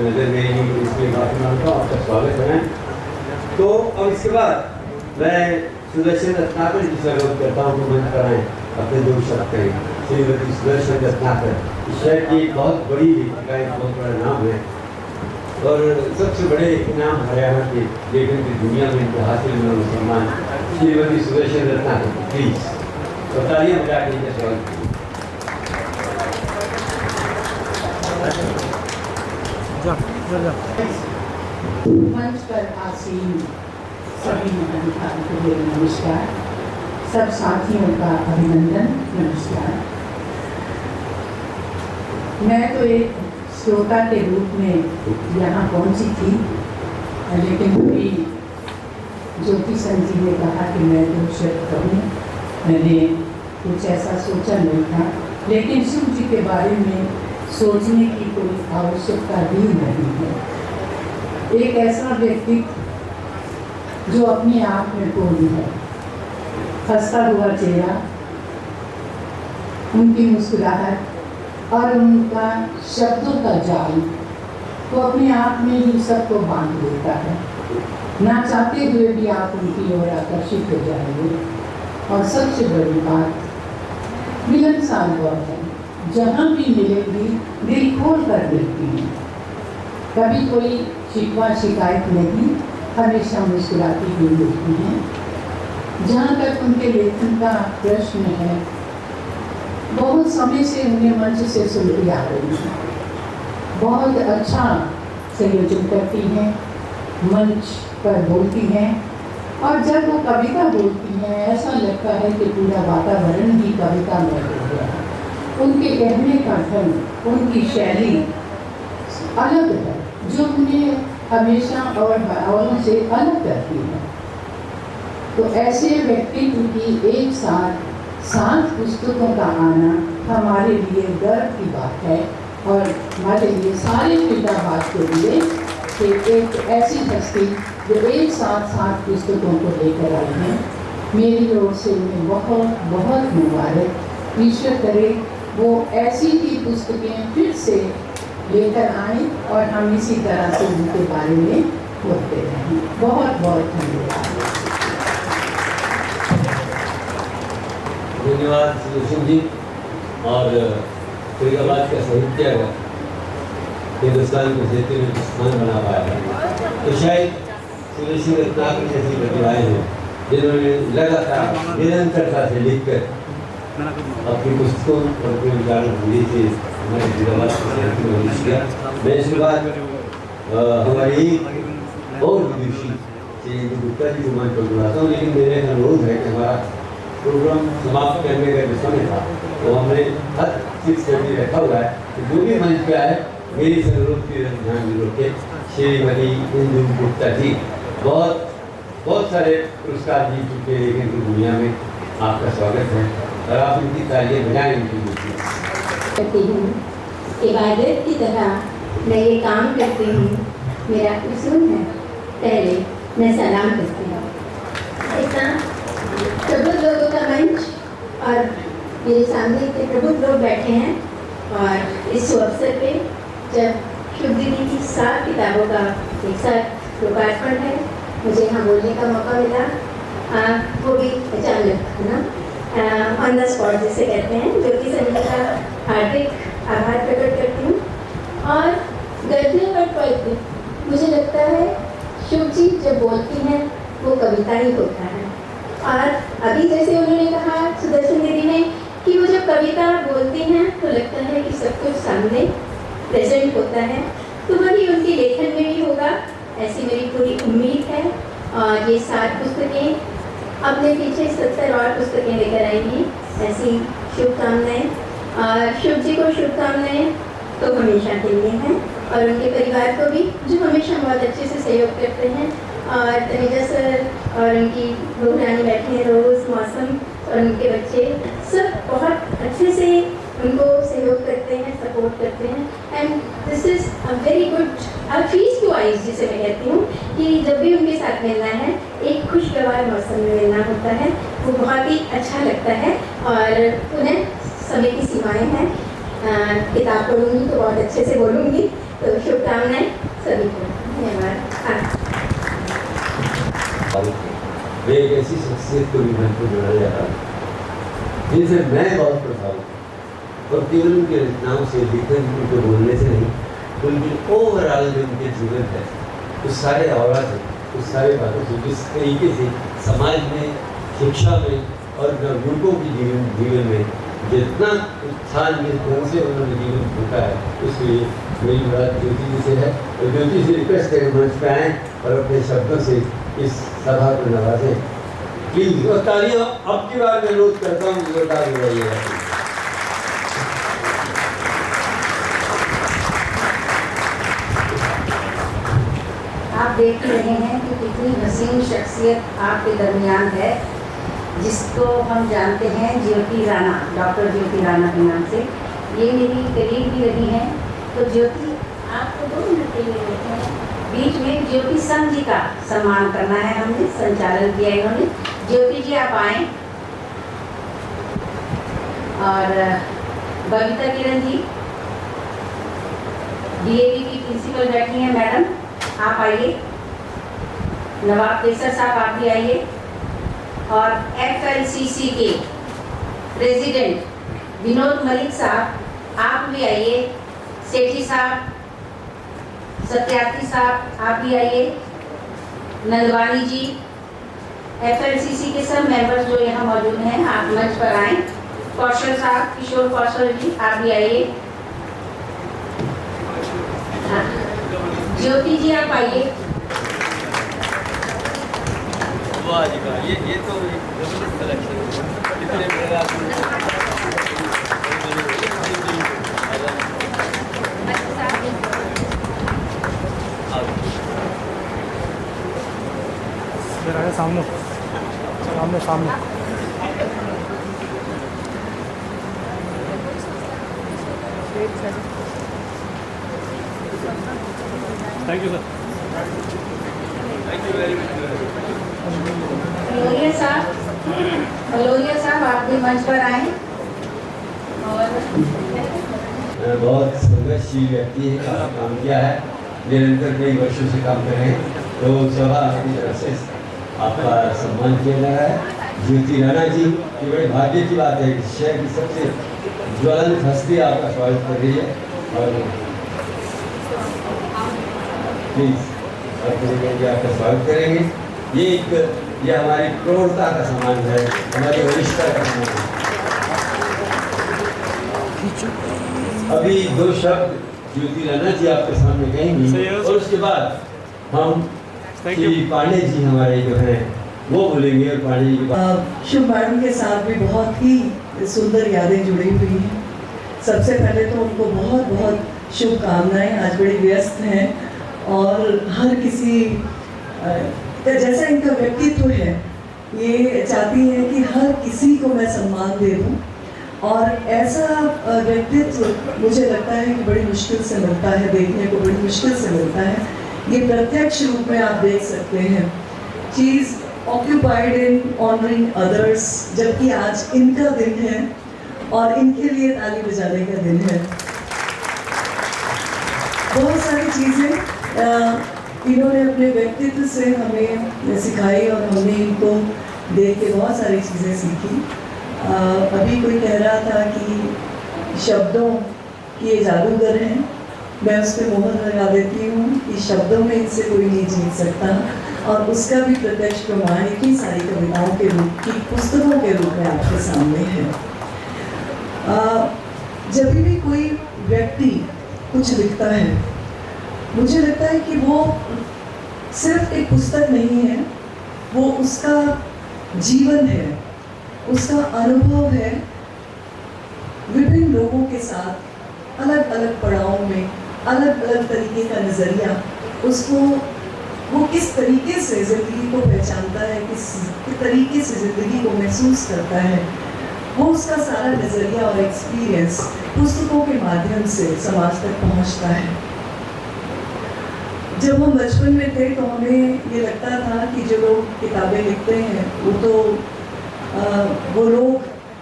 नजर मेरी इसलिए माफी मांगता हूँ, आपका स्वागत है। तो अब इसके बाद मैं सुदर्शन रत्नाकर जी से अनुरोध करता हूँ कि मंच पर आए, अपने 2 शब्द कहें। श्रीमती सुदर्शन रत्नाकर इस शहर की एक बहुत बड़ी लेखिका, एक बहुत बड़ा नाम है, और सबसे बड़े इनाम हरियाणा के लेखन की दुनिया में इनको हासिल हुआ सम्मान श्रीमती सुदर्शन रत्नाकर। प्लीज तो तालियां बजा के इनका स्वागत कीजिए। मंच पर आसीन सभी महानुभावों को मेरा नमस्कार, सब साथियों का अभिनंदन, नमस्कार। मैं तो एक श्रोता के रूप में यहाँ पहुँची थी, लेकिन अभी ज्योति सन जी ने कहा कि मैं 2 शब्द कहूँ। मैंने कुछ ऐसा सोचा नहीं था, लेकिन शिव जी के बारे में सोचने की कोई आवश्यकता भी नहीं है। एक ऐसा व्यक्ति जो अपने आप में पूर्ण है, हंसता हुआ चेहरा, उनकी मुस्कुराहट और उनका शब्दों का जाल वो अपने आप में ही सबको बांध देता है। ना चाहते हुए भी आप उनकी ओर आकर्षित हो जाएंगे। और सबसे बड़ी बात, मिलनसार वह है, जहाँ भी मिलेगी दिल खोल कर मिलती है। कभी कोई शिकवा शिकायत नहीं, हमेशा मुस्कुराती हुई मिलती हैं। जहाँ तक उनके लेखन का प्रश्न है, बहुत समय से उन्हें मंच से सुनती आ रही है। बहुत अच्छा संयोजन करती हैं, मंच पर बोलती हैं, और जब वो कविता बोलती हैं ऐसा लगता है कि पूरा वातावरण ही कविता में हो गया है। उनके कहने का ढंग, उनकी शैली अलग है, जो उन्हें हमेशा औरों से अलग करती है। तो ऐसे व्यक्तित्व की एक साथ 7 पुस्तकों का आना हमारे लिए गर्व की बात है, और हमारे लिए सारे फरीदाबाद के लिए कि एक ऐसी हस्ती जो एक साथ 7 पुस्तकों को लेकर आई है। मेरी ओर से उन्हें बहुत बहुत मुबारक। ईश्वर करे वो ऐसी ही पुस्तकें फिर से लेकर आएँ और हम इसी तरह से उनके बारे में बोलते रहें। बहुत बहुत धन्यवाद। धन्यवाद सुशील जी। और फरीदाबाद का साहित्य हिंदुस्तान के साहित्य में स्थान बना पाया है, तो शायद सुरेशी रत्नाकर जैसी प्रतिभाएं हैं जिन्होंने लगातार निरंतरता से लिखकर अपनी पुस्तकों और अपने विचारों को से हमारे फरीदाबाद के साहित्य में प्रवेश किया। मैं इसके बाद हमारी और विदुषी श्री गुप्ता जी को मंच पर बुलाता हूँ, लेकिन मेरे अनुरोध है कि हमारा प्रोग्राम समाप्त करने का जो समय था तो हमने हर चीज करके रखा हुआ है कि जो भी मंच पे आए मेरी इस अनुरोध की ध्यान जरूर के। श्रीमती इंदु गुप्ता जी बहुत सारे पुरस्कार जीत चुके, लेकिन की दुनिया में आपका स्वागत है और आप इनकी तालियां बजाएं इनकी करती हूँ। इबादत की तरह मैं ये काम करती हूँ। मेरा उसूल है, पहले मैं सलाम करती हूँ। ऐसा प्रबुद्ध लोगों का मंच और मेरे सामने इतने प्रबुद्ध लोग बैठे हैं, और इस अवसर पे जब शुभ दीदी की 7 किताबों का एक साथ लोकार्पण है, मुझे यहाँ बोलने का मौका मिला, वो भी अचानक, है ना, ऑन द स्पॉट जिसे कहते हैं। ज्योति सन जी का हार्दिक आभार प्रकट करती हूँ। और गद्य और पद्य, मुझे लगता है शिव जी जब बोलती हैं वो कविता ही होता है। और अभी जैसे उन्होंने कहा सुदर्शन दीदी ने कि वो जब कविता बोलती हैं तो लगता है कि सब कुछ सामने प्रेजेंट होता है, तो वही उनकी लेखन में भी होगा, ऐसी मेरी पूरी उम्मीद है। और ये 7 पुस्तकें अपने पीछे 70 और पुस्तकें लेकर आएंगी, ऐसी शुभकामनाएं। और शिव जी को शुभकामनाएं तो हमेशा के लिए हैं, और उनके परिवार को भी जो हमेशा बहुत अच्छे से सहयोग करते हैं। और तनेजा सर और उनकी बहू रानी बैठी हैं, रोज़, मौसम और उनके बच्चे सब बहुत अच्छे से उनको सहयोग करते हैं, सपोर्ट करते हैं। And this is a very good feast to eyes, जिसे मैं कहती हूँ कि जब भी उनके साथ मिलना है एक खुशगवार मौसम में मिलना होता है, वो बहुत ही अच्छा लगता है। और उन्हें समय की सीमाएँ हैं, किताब पढ़ूँगी तो बहुत अच्छे से बोलूँगी। तो शुभकामनाएं सभी को। धन्यवाद। वे एक ऐसी शख्सियत को भी मंच पर जोड़ा जाता है जिनसे मैं बहुत प्रभावित हूँ, और केवल उनके रचनाओं से, लेखन, उनके बोलने से नहीं, उनकी ओवरऑल जो उनके जीवन है उस सारे औरा से, उस सारे बातों से, जिस तरीके से समाज में, शिक्षा में और युवकों की जीवन में जितना उत्थान, जिस ढंग से उन्होंने जीवन फूका है, उसके लिए मेरी बात ज्योति जी से है। और ज्योति से रिक्वेस्ट है मंच पे आएँ और अपने शब्दों से इस सभा को नवाजें प्लीज। और तालियां अब की बार मैं अनुरोध करता हूँ जोरदार बजाइएगा। आप आप देख रहे हैं कि कितनी हसीन शख्सियत आपके दरमियान है, जिसको हम जानते हैं ज्योति राणा, डॉक्टर ज्योति राणा के नाम से। ये मेरी करीब भी रही हैं। तो ज्योति, आपको 2 मिनट के लिए लेते हैं। बीच में ज्योति संघ जी का सम्मान करना है, हमने संचालन किया इन्होंने। ज्योति जी आप आए। और बबीता किरण जी डीएवी की प्रिंसिपल बैठी हैं, मैडम आप आइए। नवाब केसर साहब आप भी आइए। और FLCC के प्रेसिडेंट विनोद मलिक साहब आप भी आइए। सेठी साहब, सत्यार्थी साहब आप भी आइए। नंदवानी जी, FLCC के सब मेंबर्स जो यहाँ मौजूद हैं आप मंच पर आएं। कौशल साहब, किशोर कौशल जी आप भी आइए। हाँ, ज्योति जी आप आइए। वाह जी वाह, ये तो एक जबरदस्त कलेक्शन है। कितने बड़े आदमी इधर आया सामने सामने सामने। Thank you sir. Thank you very much. फलोरिया साहब आप भी मंच पर आए। और बहुत संघर्षशील व्यक्ति है, काफ़ी काम किया है, निरंतर कई वर्षों से काम कर रहे हैं। तो सभा की तरफ से आपका सम्मान किया जा रहा है। ज्योति राणा जी, ये बड़े भाग्य की बात है कि शहर की सबसे ज्वलंत हस्ती आपका स्वागत कर रही है। और प्लीज़ आपका स्वागत करेंगे। ये हमारी प्रौढ़ता का सम्मान है, हमारी वरिष्ठता का सम्मान है। अभी 2 शब्द ज्योति राणा जी आपके सामने कहेंगी और उसके बाद हम श्री पांडे जी हमारे जो हैं वो बोलेंगे। और पांडे जी के बाद शुभ मैडम के साथ भी बहुत ही सुंदर यादें जुड़ी हुई हैं। सबसे पहले तो उनको बहुत बहुत शुभकामनाएं। आज बड़ी व्यस्त हैं और हर किसी जैसा इनका व्यक्तित्व है, ये चाहती हैं कि हर किसी को मैं सम्मान दे दूं। और ऐसा व्यक्तित्व मुझे लगता है कि बड़ी मुश्किल से मिलता है, देखने को बड़ी मुश्किल से मिलता है। ये प्रत्यक्ष रूप में आप देख सकते हैं। She is occupied in honouring others, जबकि आज इनका दिन है और इनके लिए ताली बजाने का दिन है। बहुत सारी चीज़ें इन्होंने अपने व्यक्तित्व से हमें सिखाई और हमने इनको देख के बहुत सारी चीज़ें सीखी। अभी कोई कह रहा था कि शब्दों की ये जादूगर हैं। मैं उस पर मोहर लगा देती हूँ कि शब्दों में इनसे कोई नहीं जीत सकता। और उसका भी प्रत्यक्ष प्रमाण इतनी सारी कविताओं के रूप की पुस्तकों के रूप में आपके सामने है। जब भी कोई व्यक्ति कुछ लिखता है, मुझे लगता है कि वो सिर्फ एक पुस्तक नहीं है, वो उसका जीवन है, उसका अनुभव है। विभिन्न लोगों के साथ अलग अलग पड़ावों में अलग अलग तरीके का नज़रिया, उसको वो किस तरीके से ज़िंदगी को पहचानता है, किस तरीके से ज़िंदगी को महसूस करता है, वो उसका सारा नज़रिया और एक्सपीरियंस पुस्तकों के माध्यम से समाज तक पहुंचता है। जब हम बचपन में थे तो हमें ये लगता था कि जो लोग किताबें लिखते हैं वो लोग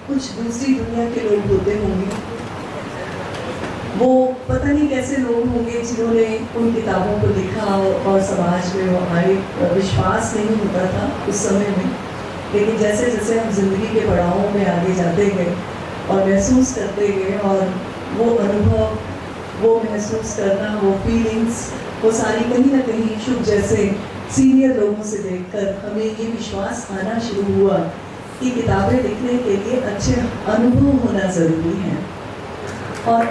कुछ दूसरी दुनिया के लोग होते होंगे। वो पता नहीं कैसे लोग होंगे जिन्होंने उन किताबों को लिखा और समाज में वो हमारे विश्वास नहीं होता था उस समय में। लेकिन जैसे जैसे हम जिंदगी के पड़ावों में आगे जाते गए और महसूस करते गए, और वो अनुभव, वो महसूस करना, वो फीलिंग्स, वो सारी कहीं ना कहीं शुभ जैसे सीनियर लोगों से देखकर हमें ये विश्वास आना शुरू हुआ कि किताबें लिखने के लिए अच्छे अनुभव होना ज़रूरी है और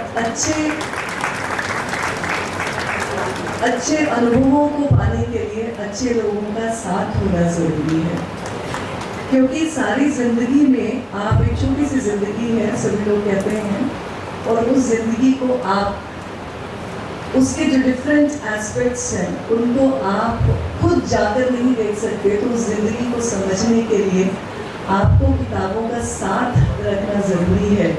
अच्छे अनुभवों को पाने के लिए अच्छे लोगों का साथ होना ज़रूरी है। क्योंकि सारी ज़िंदगी में आप एक छोटी सी ज़िंदगी है, सभी लोग कहते हैं, और उस ज़िंदगी को आप उसके जो डिफरेंट एस्पेक्ट्स हैं उनको आप खुद जाकर नहीं देख सकते, तो उस ज़िंदगी को समझने के लिए आपको किताबों का साथ रखना ज़रूरी है।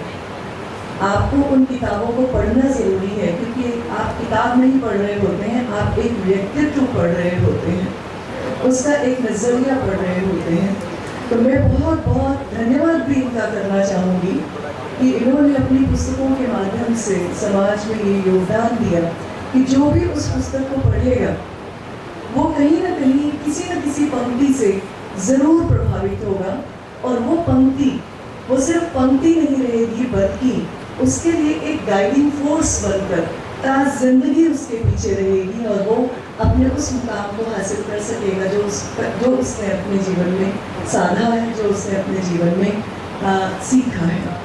आपको उन किताबों को पढ़ना ज़रूरी है, क्योंकि आप किताब नहीं पढ़ रहे होते हैं, आप एक व्यक्तित्व पढ़ रहे होते हैं, उसका एक नज़रिया पढ़ रहे होते हैं। तो मैं बहुत बहुत धन्यवाद भी इनका करना चाहूँगी कि इन्होंने अपनी पुस्तकों के माध्यम से समाज में ये योगदान दिया कि जो भी उस पुस्तक को पढ़ेगा वो कहीं ना कहीं किसी न किसी पंक्ति से ज़रूर प्रभावित होगा, और वो पंक्ति वो सिर्फ पंक्ति नहीं रहेगी बल्कि उसके लिए एक गाइडिंग फोर्स बनकर ताज़ जिंदगी उसके पीछे रहेगी, और वो अपने उस मुकाम को हासिल कर सकेगा जो उसने अपने जीवन में साधा है, जो उसने अपने जीवन में सीखा है।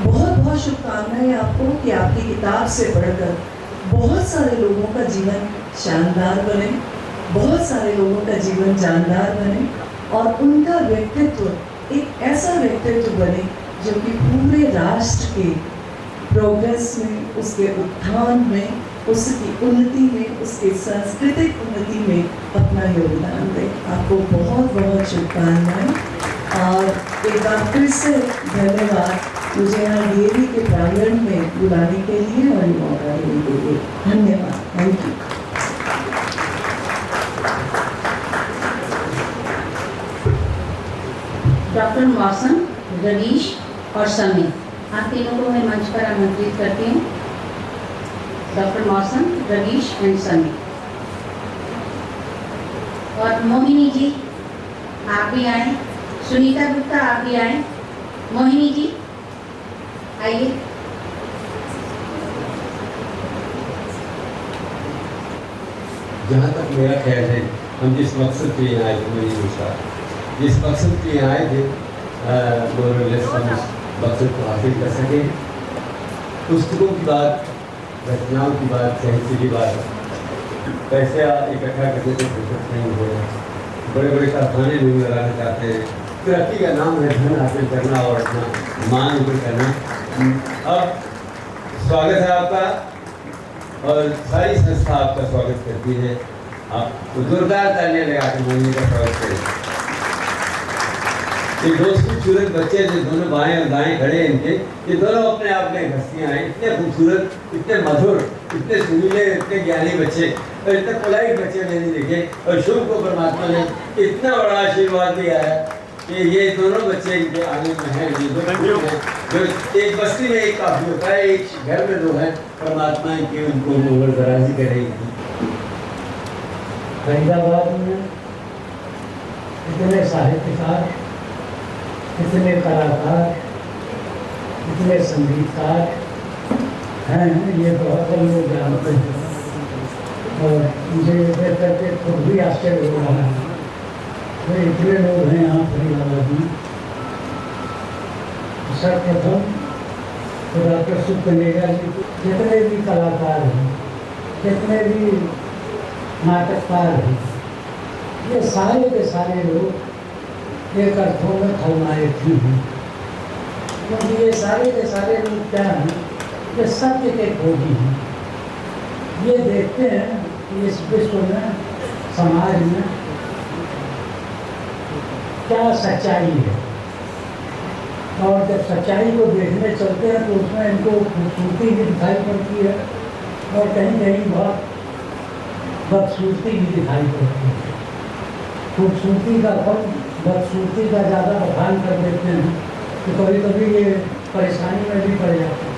बहुत बहुत शुभकामनाएं आपको कि आपकी किताब से पढ़कर बहुत सारे लोगों का जीवन शानदार बने, बहुत सारे लोगों का जीवन जानदार बने, और उनका व्यक्तित्व एक ऐसा व्यक्तित्व बने जो कि पूरे राष्ट्र के प्रोग्रेस में, उसके उत्थान में, उसकी उन्नति में, उसके सांस्कृतिक उन्नति में अपना योगदान दे। आपको बहुत बहुत शुभकामनाएं, और एक बार फिर से धन्यवाद मुझे यहाँ डीएवी के प्रांगण में बुलाने के लिए और मौका देने के लिए। धन्यवाद। Thank you. डॉक्टर मौसम, रवीश और समीर, आप तीनों को मैं मंच पर आमंत्रित करती हूँ। डॉक्टर मौसम, रवीश एंड समीर। और मोहिनी जी आप भी आए, सुनीता गुप्ता आप भी आए। मोहिनी जी आइए। जहाँ तक मेरा ख्याल है, हम जिस मकसद के लिए आए थे, मेरी विचार जिस मकसद के लिए आए थे, हम उस मकसद को हासिल कर सके। पुस्तकों की बात, रचनाओं की बात, साहित्य की बात पैसे इकट्ठा करने से फुर्सत नहीं हो रहा। बड़े बड़े कारखाने लोग लगाना चाहते हैं, तरक्की का नाम है धन हासिल करना और अपना मान ऊपर करना। अब स्वागत है आपका, और सारी संस्था आपका स्वागत करती है। आप जोरदार तालियां लगा के मोहिनी का स्वागत करें। ये दो खूबसूरत बच्चे जो दोनों बाएं और दाएं खड़े हैं इनके, ये दोनों अपने आप में हस्तियाँ हैं, इतने खूबसूरत, इतने मधुर, इतने सुरीले, इतने ज्ञानी बच्चे और इतने पोलाइट बच्चे मैंने देखे। और शुभ को परमात्मा ने इतना बड़ा आशीर्वाद दिया है कि ये दोनों बच्चे इनके आगे में हैं, ये दो हैं जो एक बस्ती में एक काफी होता है, एक घर में दो हैं। परमात्मा की उनको उम्र दराजी करेगी। फरीदाबाद में इतने साहित्यकार, इतने कलाकार, इतने संगीतकार हैं, ये बहुत कम लोग जानते हैं, और मुझे देख करके खुद भी आश्चर्य हो रहा है। तो इतने लोग हैं यहाँ फरीदाबाद में। सर्वप्रथम तो डॉक्टर सुखनेगा जी, जितने भी कलाकार हैं, जितने भी नाटककार हैं, ये सारे के सारे लोग एक अर्थों में खलनायक ही हैं, क्योंकि ये सारे के सारे लोग क्या हैं, ये सत्य के खोजी हैं। ये देखते हैं कि इस विश्व में, समाज में क्या सच्चाई है, और जब सच्चाई को देखने चलते हैं तो उसमें इनको खूबसूरती भी दिखाई पड़ती है, और कहीं कहीं बहुत बदसूरती भी दिखाई पड़ती है। खूबसूरती का कम, बदसूरती का ज़्यादा बखान कर देते हैं, तो कभी कभी ये परेशानी में भी पड़ जाते हैं।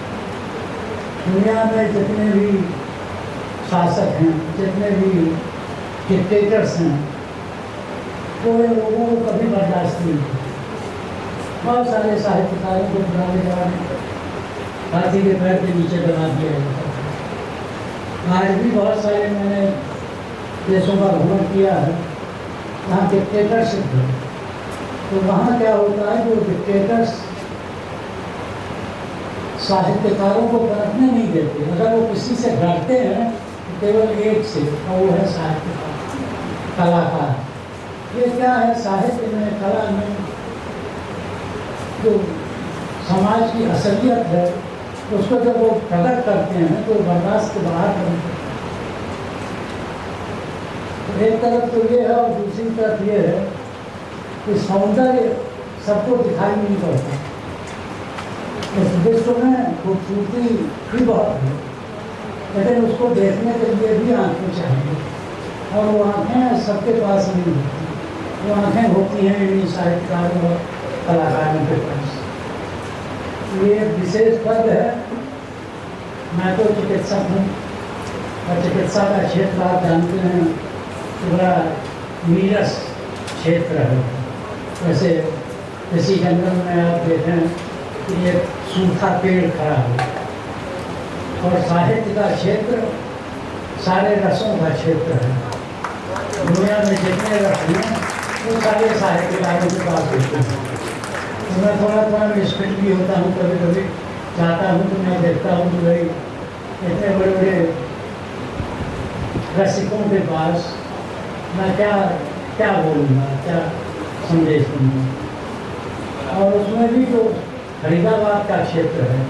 दुनिया में जितने भी शासक हैं, जितने भी डिक्टेटर्स हैं, वो इन लोगों को कभी बर्दाश्त नहीं किया। बहुत सारे साहित्यकारों को पुराने जमाने में हाथी के पैर के नीचे दबा दिया जाता था। आज भी बहुत सारे मैंने देशों का भ्रमण किया है, वहाँ डिक्टेटरशिप है, तो वहाँ क्या होता है, जो डिक्टेटर्स साहित्यकारों को पनपने नहीं देते। अगर वो किसी से डरते हैं तो केवल एक से, और वो है साहित्यकार, कलाकार। ये क्या है, साहित्य में, कला में जो समाज की असलियत है उसको जब वो प्रकट करते हैं तो बर्दाश्त के बाहर करते हैं। तो एक तरफ तो ये है और दूसरी तरफ ये है कि सौंदर्य सबको दिखाई नहीं पड़ता। इस विश्व में खूबसूरती भी बहुत है, लेकिन उसको देखने के लिए भी आंखें चाहिए, और वो आंखें सबके पास नहीं होती। वो आंखें होती हैं इन साहित्यकारों और कलाकारों के पास। ये एक विशेष पद है। मैं तो चिकित्सक हूँ और चिकित्सा का क्षेत्र आप जानते हैं कि बड़ा नीरस क्षेत्र है। वैसे किसी जंगल में आप देखें कि एक सूखा पेड़ खड़ा है, और साहित्य का क्षेत्र सारे रसों का क्षेत्र है। दुनिया में जितने रस हैं वो सारे साहित्यकारों के पास होते हैं। तो मैं थोड़ा मिसफिट भी होता हूँ, कभी कभी चाहता हूँ तो मैं देखता हूँ कि भाई इतने बड़े बड़े रसिकों के पास मैं क्या बोलूँगा, क्या संदेश दूँगा। और उसमें भी जो फरीदाबाद का क्षेत्र है,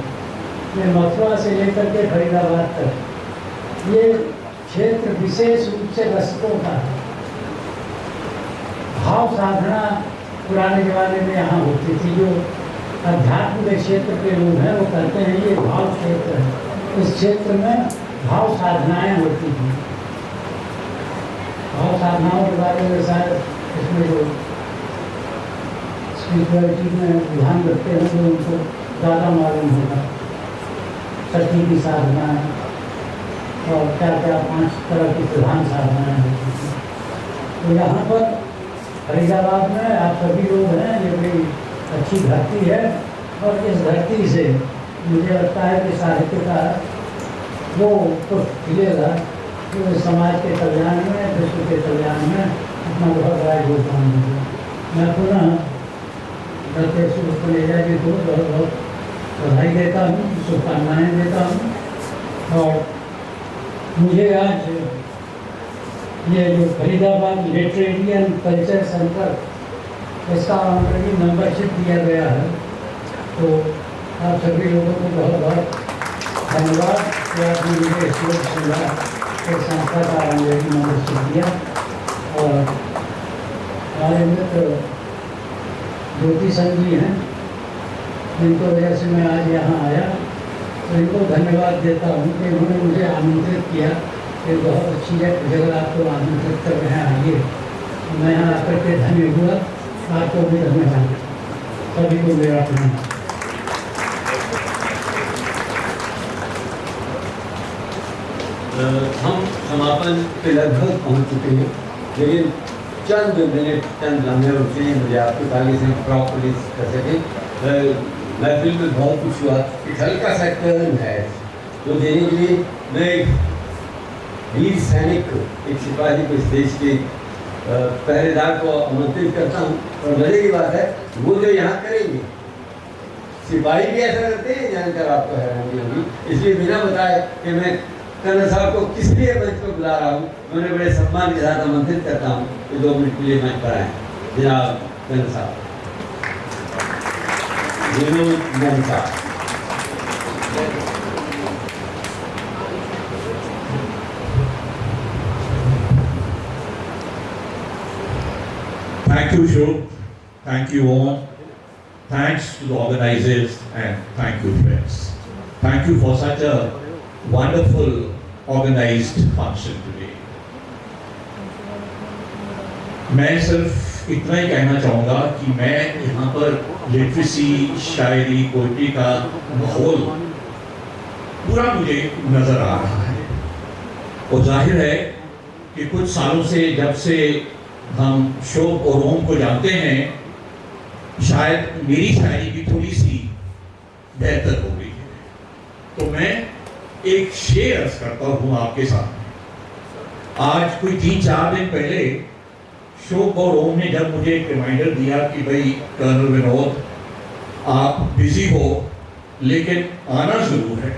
ये मथुरा से लेकर के फरीदाबाद तक, ये क्षेत्र विशेष रूप से रसिकों का है। भाव साधना पुराने ज़माने में यहाँ होती थी। जो अध्यात्म के क्षेत्र के लोग हैं वो कहते हैं ये भाव क्षेत्र है। इस क्षेत्र में भाव साधनाएं होती थी। भाव साधनाओं के बारे में शायद इसमें जो स्पिरिचुअलिटी में ध्यान रखते हैं तो उनको ज़्यादा मालूम होगा। सती की साधनाएँ और क्या 5 तरह की प्रधान साधनाएँ होती थी। तो यहाँ पर फरीदाबाद में आप सभी लोग हैं, ये बड़ी अच्छी धरती है, और इस धरती से मुझे लगता है कि साहित्य का वो कुछ खिलेगा तो समाज के कल्याण में, विश्व के कल्याण में अपना बहुत बड़ा योगदान देगा। मैं पुनः डॉक्टर सुरेजा जी को बहुत बहुत बधाई देता हूँ, शुभकामनाएँ देता हूँ। और मुझे आज ये जो Faridabad literary and culture centre, इसका ऑलरेडी मेंबरशिप दिया गया है। तो आप सभी लोगों को बहुत बहुत धन्यवाद कि आपने मुझे स्टेज सुना, एक संस्था का ऑलरेडी मेंबरशिप दिया। और हमारे मित्र ज्योति संघ जी हैं, जिनको वजह से मैं आज यहाँ आया, तो इनको धन्यवाद देता हूँ कि उन्होंने मुझे आमंत्रित किया। ये बहुत अच्छी जगह आपको आमंत्रित कर रहे हैं, आइए। मैं यहाँ आकर के धन्य हुआ, आपको भी धन्यवाद, सभी को मेरा प्रणाम। हम समापन पे लगभग पहुँच चुके हैं, लेकिन चंद मिनट, चंद लम्हे उसे मुझे आपके आगे से प्रॉपर्ली कर सकें। महफिल में बहुत कुछ हुआ, एक हल्का सा टर्न है जो देने के लिए मैं वीर सैनिक, एक सिपाही को इस देश के पहरेदार को आमंत्रित करता हूँ। और मजे की बात है, वो जो यहाँ करेंगे, सिपाही भी ऐसा करते हैं, जानकर आपको हैरानी होगी। इसलिए बिना बताए कि मैं कर्नल साहब को किस लिए मंच पर बुला रहा हूँ, मैं उन्हें बड़े सम्मान के साथ आमंत्रित करता हूँ कि 2 मिनट के लिए मंच पर आए। जनाब कर्नल साहब, विनोद साहब। Thank you, Shub. Thank you all. Thanks to the organizers and thank you, friends. Thank you for such a wonderful organized function today. मैं सिर्फ इतना ही कहना चाहूँगा कि मैं यहाँ पर लिटरेसी, शायरी, पोइट्री का माहौल पूरा मुझे नज़र आ रहा है। और जाहिर है कि कुछ सालों से, जब से हम शोभ और ओम को जानते हैं, शायद मेरी शायरी भी थोड़ी सी बेहतर हो गई है। तो मैं एक शेर अर्ज करता हूँ आपके सामने। आज कोई 3-4 दिन पहले शोभ और ओम ने जब मुझे एक रिमाइंडर दिया कि भाई कर्नल विनोद आप बिजी हो लेकिन आना जरूर है,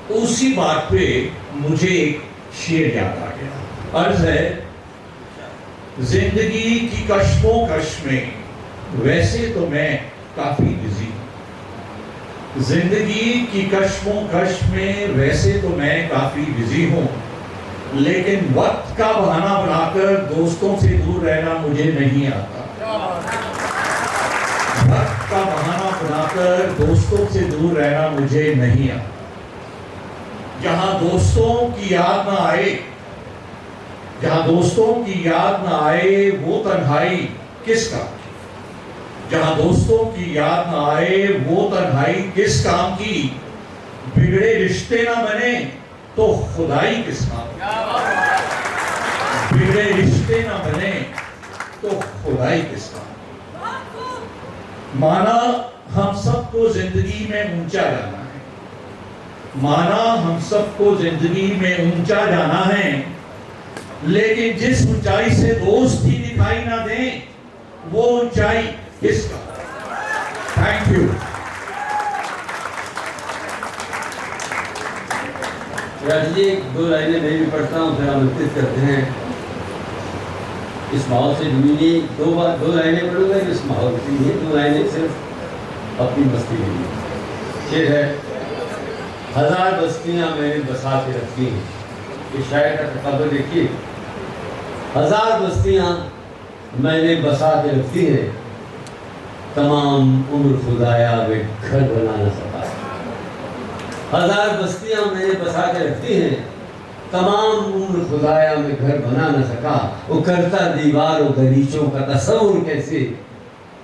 तो उसी बात पे मुझे एक शेर याद आ गया। अर्ज है, जिंदगी की कश्मों कश में वैसे तो मैं काफी बिजी हूं, जिंदगी की कश्मों-कश में वैसे तो मैं काफी बिजी हूँ, लेकिन वक्त का बहाना बनाकर दोस्तों से दूर रहना मुझे नहीं आता। वक्त का बहाना बनाकर दोस्तों से दूर रहना मुझे नहीं आता। जहां दोस्तों की याद ना आए, जहां दोस्तों की याद ना आए वो तन्हाई किस काम की? जहां दोस्तों की याद ना आए वो तन्हाई किस काम की? बिगड़े रिश्ते ना बने तो खुदाई किस काम की? बिगड़े रिश्ते ना बने तो खुदाई किस काम की? माना हम सबको जिंदगी में ऊंचा जाना है, माना हम सबको जिंदगी में ऊंचा जाना है, लेकिन जिस ऊंचाई से दोस्त ही दिखाई ना दें वो ऊंचाई किसका? Thank you. राजी जी, 2 लाइनें मैं भी पढ़ता हूँ, फिर आमंत्रित करते हैं। इस माहौल से जुड़ी नहीं, 2 लाइनें पढ़ूंगा इस माहौल के लिए, 2 लाइनें सिर्फ अपनी बस्ती के लिए। शेर है, 1000 बस्तियां मैंने बसा के रखी हैं। इस शायर का तकबर देखिए, 1000 बस्तियां मैंने बसा के रखी है, तमाम उम्र खुदाया वे घर बना न सका। 1000 बस्तियां मैंने बसा के रखी हैं, तमाम उम्र खुदाया में घर बना न सका। वो करता दीवार और गलीचों का तस्वुर कैसे,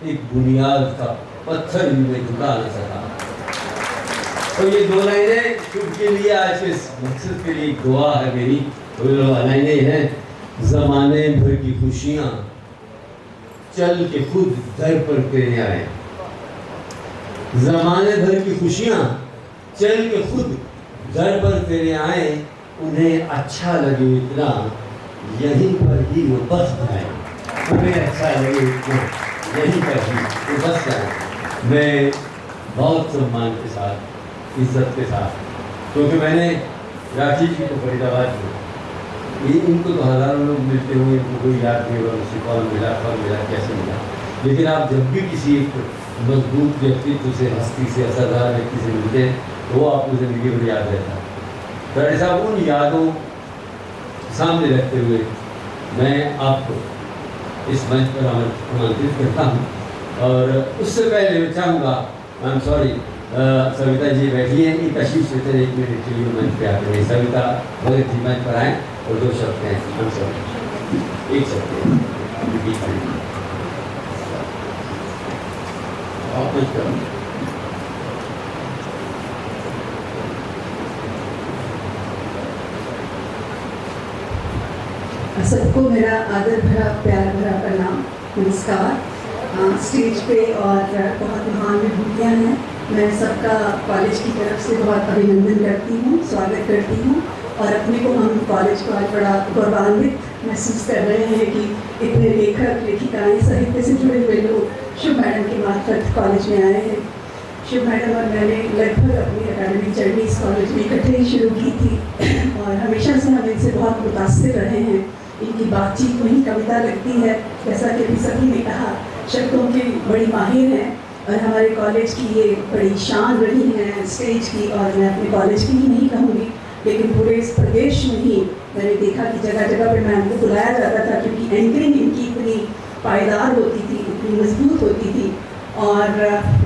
एक बुनियाद का पत्थर भी मैं झुका न सका। तो ये 2 लाइनें शुभ के लिए, आज के इस मकसद के लिए दुआ है मेरी। 2 लाइनें हैं, जमाने भर की खुशियां चल के खुद दर पर तेरे आए। जमाने भर की खुशियां चल के खुद दर पर तेरे आए, उन्हें अच्छा लगे इतना यहीं पर ही वो बस जाए। उन्हें अच्छा लगे इतना यहीं पर ही वो बस जाए। मैं बहुत सम्मान के साथ, इज्जत के साथ, क्योंकि मैंने राखी जी को फरीदाबाद में, इनको तो हज़ारों लोग मिलते हुए इनको कोई याद नहीं होगा मुझे कौन मिला कैसे मिला, लेकिन आप जब भी किसी एक मजबूत व्यक्तित्व से, हस्ती से, असरदार व्यक्ति से मिलते हैं तो वो आपको ज़िंदगी भर याद रहता है। तो ऐसा उन यादों सामने रखते हुए मैं आपको इस मंच पर आमंत्रित करता हूँ। और उससे पहले मैं चाहूँगा, I am sorry, Savita ji बैठी हैं, इनका शीर्ष वेतन 1 मिनट के लिए मंच पे आते हैं। सविता भगत जी मंच पर आएँ और 2 शब्द हैं, आई एम सॉरी, 1 शब्द है आप मंच पर। सबको मेरा आदर भरा प्यार भरा प्रणाम, नमस्कार। स्टेज पे और बहुत महान विभूतियाँ हैं, मैं सबका कॉलेज की तरफ से बहुत अभिनंदन करती हूँ, स्वागत करती हूँ। और अपने को हम कॉलेज को आज बड़ा गौरवान्वित महसूस कर रहे हैं कि इतने लेखक, लेखिकाएँ, साहित्य से जुड़े हुए लोग शुभ मैडम के मार्फत कॉलेज में आए हैं। शुभ मैडम और मैंने लगभग अपनी एकेडमिक जर्नी इस कॉलेज में इकट्ठे ही शुरू की थी और हमेशा से हम इनसे बहुत मुतासिर रहे हैं। इनकी बातचीत में ही कविता लगती है, जैसा कि अभी सभी ने कहा, शब्दों की बड़ी माहिर हैं और हमारे कॉलेज की ये बड़ी शान रही है स्टेज की। और मैं अपने कॉलेज की ही नहीं कहूँगी, लेकिन पूरे इस प्रदेश में ही मैंने देखा कि जगह जगह पर मैम को बुलाया जाता था, क्योंकि एंकरिंग इनकी इतनी पायदार होती थी, इतनी मजबूत होती थी और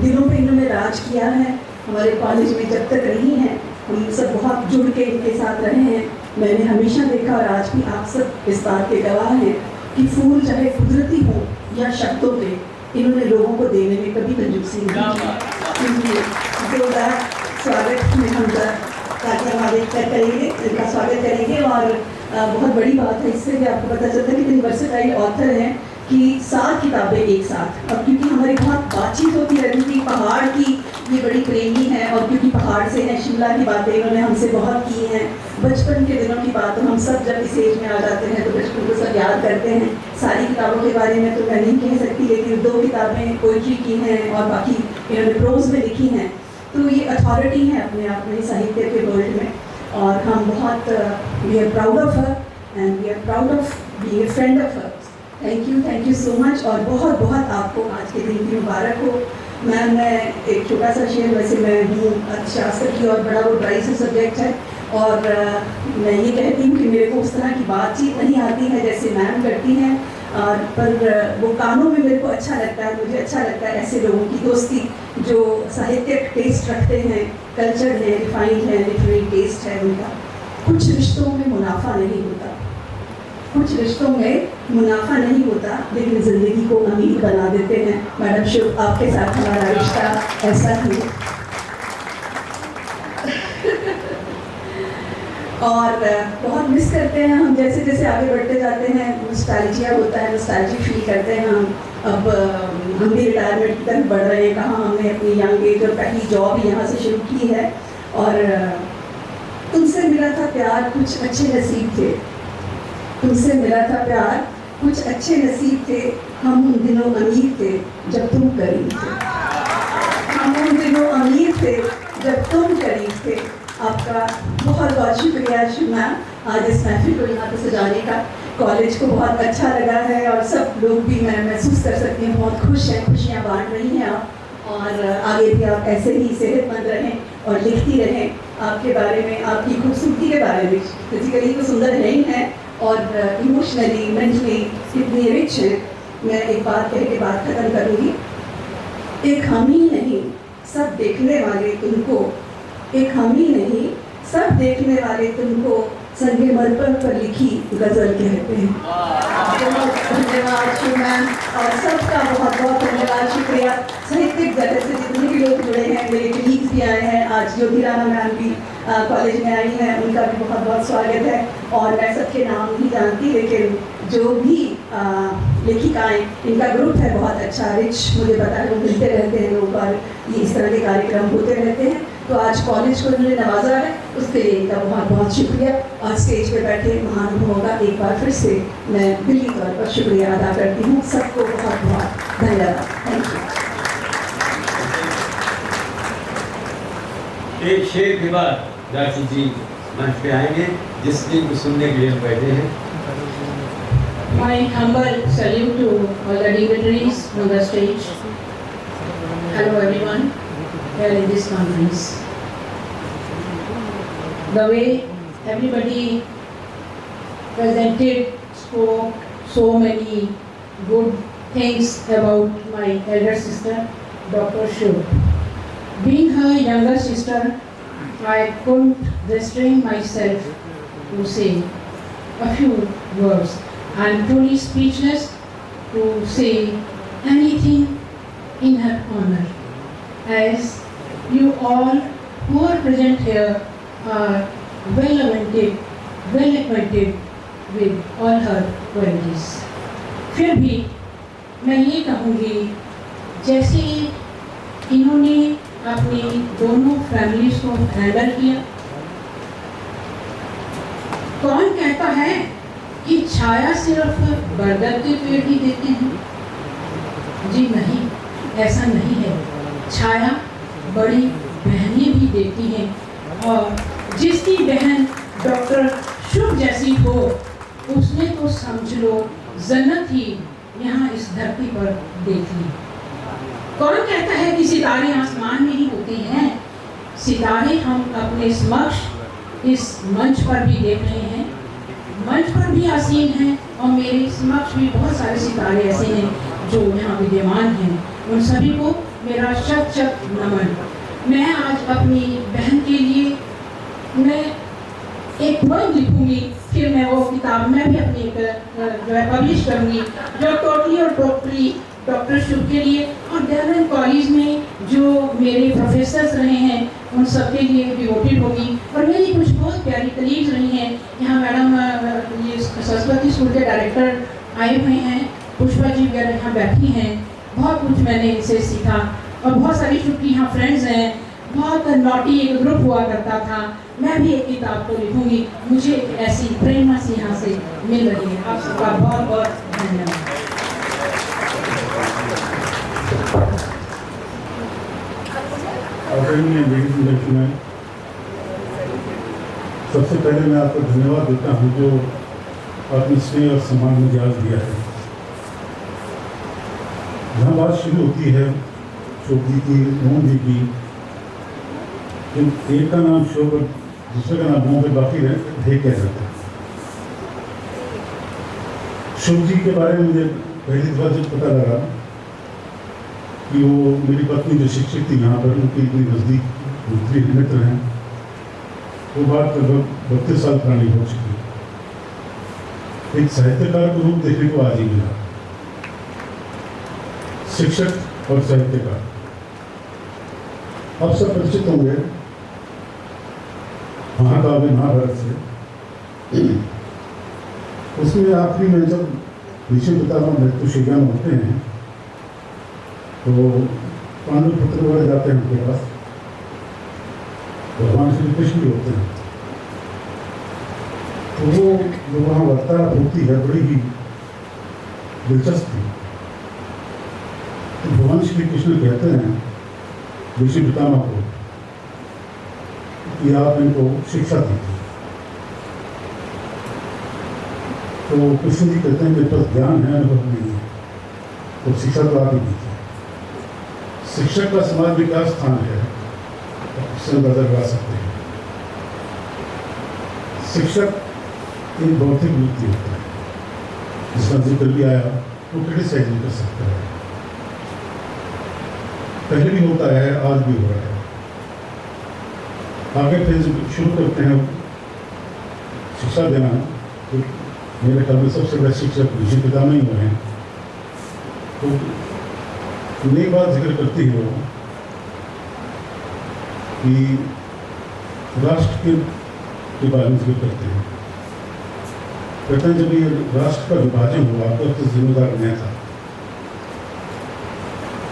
दिलों पे इन्होंने राज किया है। हमारे कॉलेज में जब तक रही हैं हम सब बहुत जुड़ के इनके साथ रहे हैं। मैंने हमेशा देखा और आज भी आप सब इस बात के गवाह हैं कि फूल चाहे कुदरती हो या शब्दों के, इन्होंने लोगों को देने में कभी कंजूसी नहीं की। स्वागत में हम ताकि हमारे करेंगे, इनका स्वागत करेंगे। और बहुत बड़ी बात है, इससे भी आपको पता चलता है कि इतने वर्सेटाइल ऑथर हैं कि 7 किताबें एक साथ। अब क्योंकि हमारी बहुत बातचीत होती रहती थी, पहाड़ की ये बड़ी प्रेमी है और क्योंकि पहाड़ से हैं, शिमला की बातें इन्होंने हमसे बहुत की हैं, बचपन के दिनों की बात। हम सब जब इस एज में आ जाते हैं तो बचपन को सब याद करते हैं। सारी किताबों के बारे में तो मैं नहीं कह सकती, लेकिन 2 किताबें पोइट्री की हैं और बाकी इन्होंने प्रोज में लिखी हैं। तो ये अथॉरिटी है अपने आप में साहित्य के वर्ल्ड में और हम बहुत we are proud of her and we are proud of being a friend of her. Thank you so much. और बहुत बहुत आपको आज के दिन की मुबारक हो। मैम मैं एक छोटा सा शेयर, वैसे मैं हूँ अर्थशास्त्र की और बड़ा वो ड्राई सा सब्जेक्ट है, और मैं ये कहती हूँ कि मेरे को उस तरह की बातचीत नहीं आती है जैसे मैम करती हैं, पर वो कानों में मेरे को अच्छा लगता है, मुझे अच्छा लगता है ऐसे लोगों की दोस्ती जो साहित्यिक टेस्ट रखते हैं, कल्चर है, रिफाइंड है, लिटरेरी टेस्ट है उनका। कुछ रिश्तों में मुनाफा नहीं होता, कुछ रिश्तों में मुनाफा नहीं होता, लेकिन ज़िंदगी को अमीर बना देते हैं। मैडम शुभ, आपके साथ हमारा रिश्ता ऐसा ही है। और बहुत मिस करते हैं हम, जैसे जैसे आगे बढ़ते जाते हैं नॉस्टैल्जिया होता है, नॉस्टैल्जिक फील करते हैं हम। अब हम भी रिटायरमेंट की तरफ बढ़ रहे हैं, कहाँ हमने अपनी यंग एज और पहली जॉब यहाँ से शुरू की है, और तुमसे मिला था प्यार कुछ अच्छे नसीब थे, तुमसे मिला था प्यार कुछ अच्छे नसीब थे, हम उन दिनों अमीर थे जब तुम करीब थे, हम उन दिनों अमीर थे जब तुम करीब थे। आपका बहुत बहुत शुक्रिया शुभ मैम, आज इस महफिल को यहाँ पे सजाने का। कॉलेज को बहुत अच्छा लगा है और सब लोग भी मैं महसूस कर सकती हूँ बहुत खुश हैं, खुशियाँ बांट रही हैं आप, और आगे भी आप ऐसे ही सेहतमंद रहें और लिखती रहें आपके बारे में, आपकी खूबसूरती के बारे में। फिजिकली तो सुंदर है ही हैं और इमोशनली मेंटली कितनी रिच है। मैं एक बात कह के बात खत्म करूँगी। एक हम ही नहीं सब देखने वाले तुमको, एक हम ही नहीं सब देखने वाले तुमको संगे मरपर पर लिखी गजल कहते हैं। बहुत धन्यवाद शुभ मैम, और सबका बहुत बहुत धन्यवाद, शुक्रिया। साहित्यिक जगत से जितने भी लोग जुड़े हैं, मेरे कलीग्स भी आए हैं, आज ज्योतिराना मैम भी कॉलेज में आई हैं, उनका भी बहुत बहुत स्वागत है। और मैं सबके नाम नहीं जानती, लेकिन जो भी लेखिकाएँ, इनका ग्रुप है बहुत अच्छा, रिच, मुझे पता है, लोग मिलते रहते हैं लोग, और ये इस तरह के कार्यक्रम होते रहते हैं। तो आज कॉलेज को इन्होंने नवाजा है, उसके लिए इनका बहुत बहुत शुक्रिया। और स्टेज पे बैठे महानुभावों का एक बार फिर से मैं दिली तौर पर शुक्रिया अदा करती हूँ। सबको बहुत बहुत धन्यवाद, थैंक यू। एक शेर के बाद डॉक्टर जी मंच पे आएंगे, जिस दिन को सुनने के लिए हम बैठे हैं। My humble salute to all the dignitaries on the stage. Hello everyone here in this conference. The way everybody presented, spoke so many good things about my elder sister, Dr. Shub. Being her younger sister, I couldn't restrain myself to say a few words. I am truly speechless to say anything in her honor, as you all who are present here are well acquainted with all her qualities. फिर भी मैं ये कहूँगी, जैसे इन्होंने अपनी दोनों families को हैंडल किया, कौन कहता है कि छाया सिर्फ बरगद के पेड़ ही देते हैं? जी नहीं, ऐसा नहीं है। छाया बड़ी बहनें भी देती हैं, और जिसकी बहन डॉक्टर शुभ जैसी हो, उसने तो समझ लो जन्नत ही यहाँ इस धरती पर देख ली। कौन कहता है कि सितारे आसमान में ही होते हैं? सितारे हम अपने समक्ष इस मंच पर भी देख रहे हैं, मंच पर भी आसीन हैं, और मेरे समक्ष भी बहुत सारे सितारे ऐसे हैं जो यहाँ विद्यमान हैं। उन सभी को मेरा शत शत नमन। मैं आज अपनी बहन के लिए मैं एक पोएम लिखूंगी, फिर मैं वो किताब मैं भी अपनी जो है पब्लिश करूंगी, जो टोटली और टोटली डॉक्टर शुभ के लिए और दयानंद कॉलेज में जो मेरे प्रोफेसर्स रहे हैं उन सबके लिए डिवोटेड होगी। और मेरी कुछ बहुत प्यारी कलीग्स रही हैं यहाँ, मैडम ये सरस्वती स्कूल के डायरेक्टर आए हुए हैं, पुष्पा जी वगैरह यहाँ बैठी हैं, बहुत कुछ मैंने इनसे सीखा। और बहुत सारी शुभ की यहाँ फ्रेंड्स हैं, बहुत नॉटी एक ग्रुप हुआ करता था। मैं भी एक किताब को लिखूंगी, मुझे एक ऐसी प्रेरणा से यहाँ से मिल रही है। आप सबका बहुत बहुत धन्यवाद। सबसे पहले मैं आपको धन्यवाद देता हूँ जो आपने स्नेह और सम्मान में ध्यान दिया है। जहाँ बात शुरू होती है शोक जी की, मोहन जी की, एक का नाम शोक और दूसरे का नाम मोहन, पे बाकी रहे क्या जाता है। शोक जी के बारे में मुझे पहली बार जब पता लगा कि वो मेरी पत्नी जो शिक्षक थी यहाँ पर, उनकी इतनी नज़दीक मित्र हैं, वो बात लगभग 32 साल पुरानी हो चुकी है। एक साहित्यकार को रूप देखने को आज ही मिला, शिक्षक और साहित्यकार। आप सब परिचित होंगे महाकाव्य महाभारत से। उसमें आखिरी में जब भीष्म पितामह मृत्युशय्या में होते हैं तो पांडु पुत्र वगैरह जाते हैं उनके पास, भगवान श्री कृष्ण भी होते हैं। तो वो जो वहाँ वार्तालाप होती है बड़ी ही दिलचस्प थी। तो भगवान श्री कृष्ण कहते हैं भीष्म पितामह को कि आप इनको शिक्षा दीजिए। तो कृष्ण जी कहते हैं मेरे पास ज्ञान है, अनुभव नहीं है, तो शिक्षा तो आप ही दीजिए। शिक्षक का समाज में क्या स्थान है, उससे अंदाजा लगा सकते हैं। शिक्षक एक भौतिक वृत्ति होता है, जिसका जिक्र भी आया, वो क्रिटिसाइज नहीं कर सकता है। पहले भी होता है, आज भी हो रहा है। आगे फिर शुरू करते हैं शिक्षा देना, तो मेरे ख्याल में सबसे बड़े शिक्षक भीष्म पितामह ही हुए हैं। तो नई बात जिक्र करती है वो कि राष्ट्र के बारे में जिक्र करते हैं। कहते हैं जब ये राष्ट्र का विभाजन हुआ तो जिम्मेदार मैं था,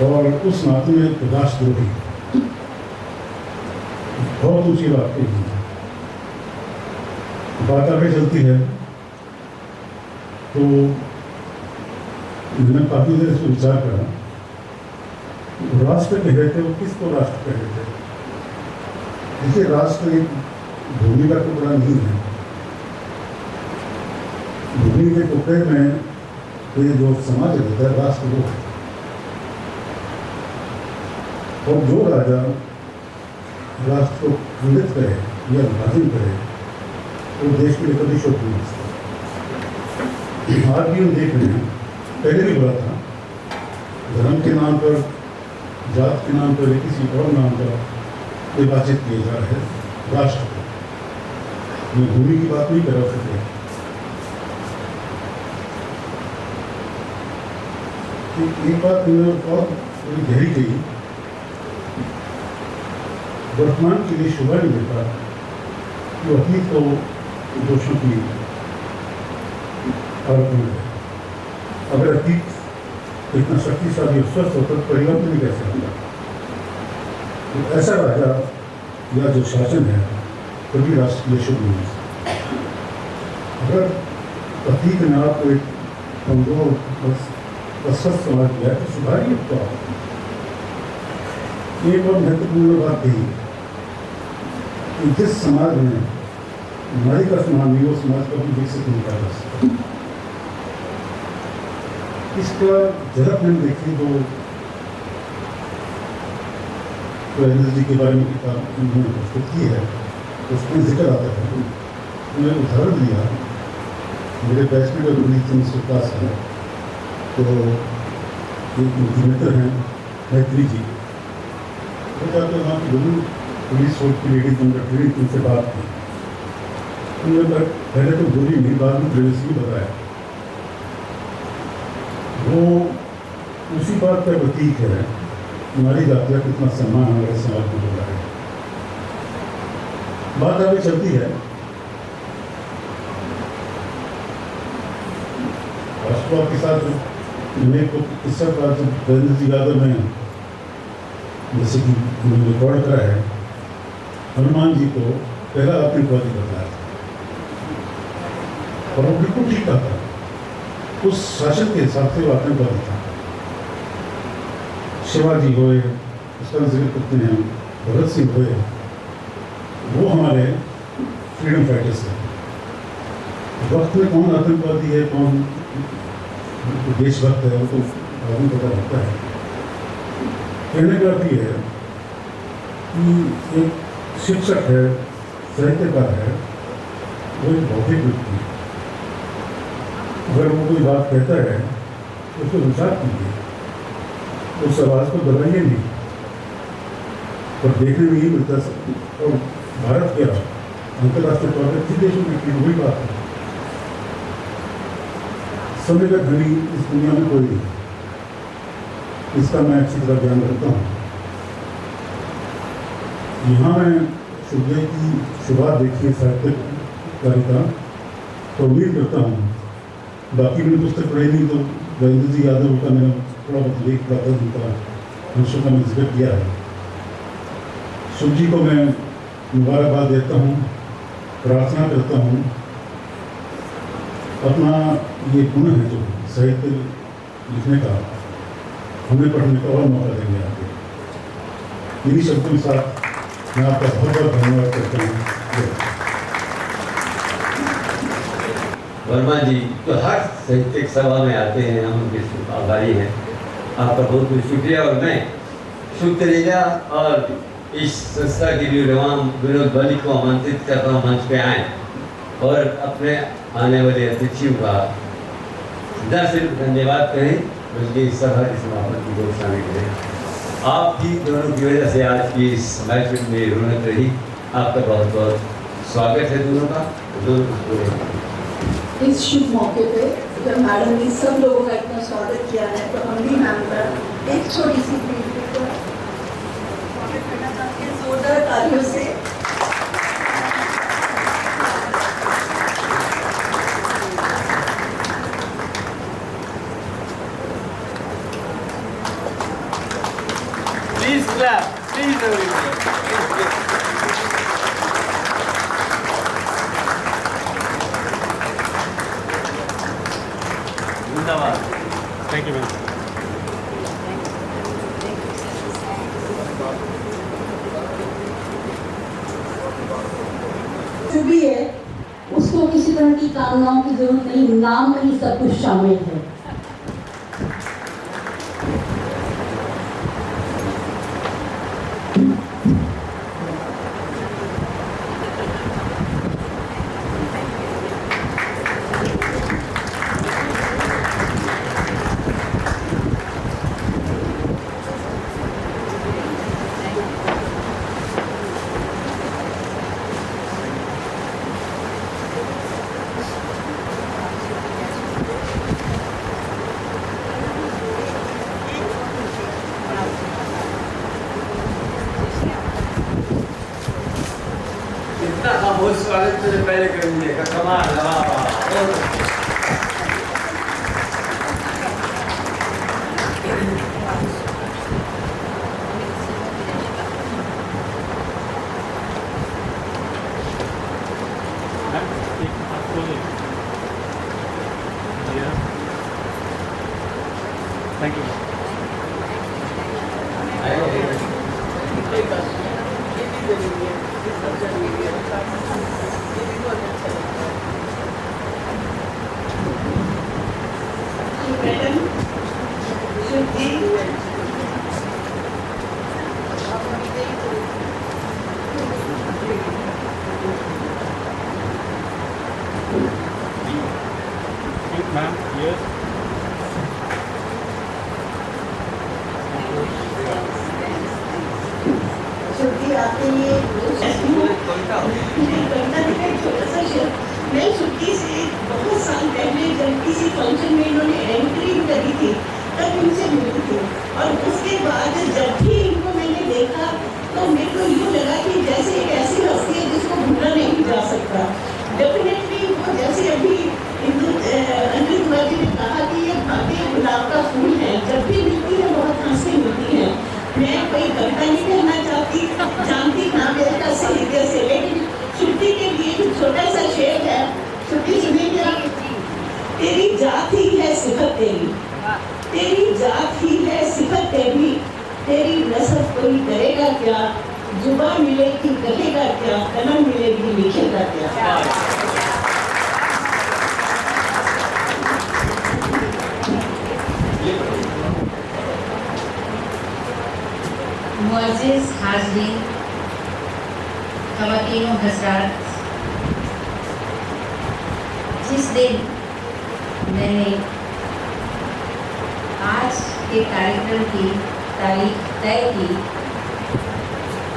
और उस नाते में राष्ट्रद्रोही बहुत ऊंची बात कही है। बात आगे चलती है तो मैंने काफी देर इसमें विचार करा, राष्ट्र कह रहे थे, वो किसको राष्ट्र कह रहे थे? देखिए, राष्ट्र एक भूमि का टुकड़ा नहीं है। भूमि के टुकड़े में ये जो समाज रहता है, राष्ट्र वो है। और जो राजा राष्ट्र को खंडित करे या विभाजन करे, वो देश के लिए कभी शोक नहीं हो सकता। आज भी हम देख रहे हैं, पहले भी बोला था, धर्म के नाम पर, जात के नाम पर या किसी और नाम पर विभाजित किए जा रहे हैं राष्ट्र को। मैं भूमि की बात नहीं कर रहा सकते। एक बात मैंने और थोड़ी गहरी कही, वर्तमान के लिए शुभ नहीं देता कि अतीत को दोषों की आरोप है। अगर अतीत इतना शक्तिशाली और स्वस्थ होता तो परिवर्तन नहीं कैसे होता? तो ऐसा राजा या जो शासन है कभी राष्ट्र के लिए शुभ नहीं है। अगर अतीत ने आपको एक कमजोर अस्वस्थ समाज दिया तो सुधारिए तो आप। एक और महत्वपूर्ण बात कही कि जिस समाज में नारी का सम्मान नहीं, वो समाज कभी विकसित नहीं कर सकता। इसका झलक मैंने देखी तो जी के बारे में किताब उन्होंने प्रस्तुत की है, उसमें जिक्र आता है। उन्होंने उदाहरण दिया, मेरे बैचमेट और पुलिस के पास है, तो एक मित्र हैं मैत्री जी, वो जाते वहाँ की दोनों पुलिस फोर्स की लेडीज उनका ट्रेनिंग उनसे बात की। उन्होंने पहले तो बोली नहीं, बाद में प्रेस भी बताया। वो उसी बात का प्रतीक है, नारी जाति का कितना सम्मान हमारे समाज में हो रहा है। बात आगे चलती है, राष्ट्रवाद के साथ मेरे को किस्सा का जब वीरेंद्र जी यादव में जैसे कि उन्होंने रिकॉर्ड करा है, हनुमान जी को पहला आतंकवादी बताया और वो बिल्कुल ठीक था। उस शासन के हिसाब से वो आतंकवादी था। शिवाजी हुए, उसका जिक्र करते हैं, भगत सिंह हुए, वो हमारे फ्रीडम फाइटर्स हैं। वक्त में कौन आतंकवादी है, कौन देशभक्त है, वो तो आदमी पता होता है। कहने का भी है कि एक शिक्षक है, साहित्यकार है, वो एक भौतिक व्यक्ति है। अगर वो कोई बात कहता है तो उसको विचार कीजिए, उस आवाज़ को दबाइए नहीं, पर देखने में ही मिलता सब। और भारत क्या अंतर्राष्ट्रीय तौर पर किसी देशों की वही बात है, समय का धनी इस दुनिया में कोई नहीं, इसका मैं अच्छी तरह ध्यान रखता हूँ। यहाँ मैं सुबह की शुरुआत देखी है साहित्यकारिता, तो उम्मीद करता हूँ, बाकी मैंने पुस्तक पढ़ी नहीं, तो रविंद्र जी यादव का मैंने थोड़ा बहुत लेख पढ़ा था, जिनका अंशों का मैं जिक्र किया है। शुभ जी को मैं मुबारकबाद देता हूँ, प्रार्थना करता हूँ, अपना ये गुण है जो साहित्य लिखने का, हमें पढ़ने का और मौका देंगे आगे। इन्हीं शब्दों के साथ मैं आपका बहुत बहुत धन्यवाद करता हूँ। वर्मा जी तो हर साहित्यिक सभा में आते हैं, हम उनके आभारी हैं। आपका बहुत बहुत शुक्रिया। और मैं शुभ तरीका और इस संस्था के लिए रवान विनोद बली को आमंत्रित करता हूँ मंच पे आए और अपने आने वाले अतिथियों का न सिर्फ धन्यवाद करें, बल्कि सभा के समापन की घोषणा करें। आप ही दोनों की वजह से आज की इस महफिल में रौनक रही। आपका बहुत बहुत स्वागत है दोनों का। इस शुभ मौके पे जब मैडम ने सब लोगों का इतना स्वागत किया है, तो हम भी मैम का एक छोटी सी स्वागत करना चाहते हैं जोरदार तालियों से। Please clap. Please everybody. Thank you, man. जो भी है उसको किसी तरह की कामनाओं की जरूरत नहीं, नाम में ही सब कुछ शामिल है। बहुत स्वागत से पहले कर लीजिएगा, कमाल Thank you. Madam Shubh ji, Ma'am, yes. Shubh ji आपके लिए छोटा सा शेर। मैं छुट्टी से बहुत साल पहले जब किसी फंक्शन में इन्होंने एंट्री करी थी, तब इनसे मिली थी, और उसके बाद जब भी इनको मैंने देखा तो मेरे को यूँ लगा कि जैसे एक ऐसी हस्ती है जिसको भूला नहीं जा सकता। डेफिनेटली वो जैसे अभी अंकित जी ने कहा कि ये भारतीय गुलाब का फूल है, जब भी मिलती है बहुत हंस के मिलती है। मैं कोई कविता नहीं कहना चाहती, जानती ना मेरे का साहित्य से, लेकिन छुट्टी के लिए एक छोटा सा शेर है। छुट्टी सुनेंगे आप? तेरी जात ही है सिफत तेरी, तेरी जात ही है सिफत तेरी, तेरी नस्ब कोई करेगा क्या, जुबान मिलेगी कहेगा क्या, कलम मिलेगी लिखेगा क्या। मुअज़्ज़िज़ हाज़रीन, ख़वातीन व हज़रात, जिस दिन मैंने आज के कार्यक्रम की तारीख तय की,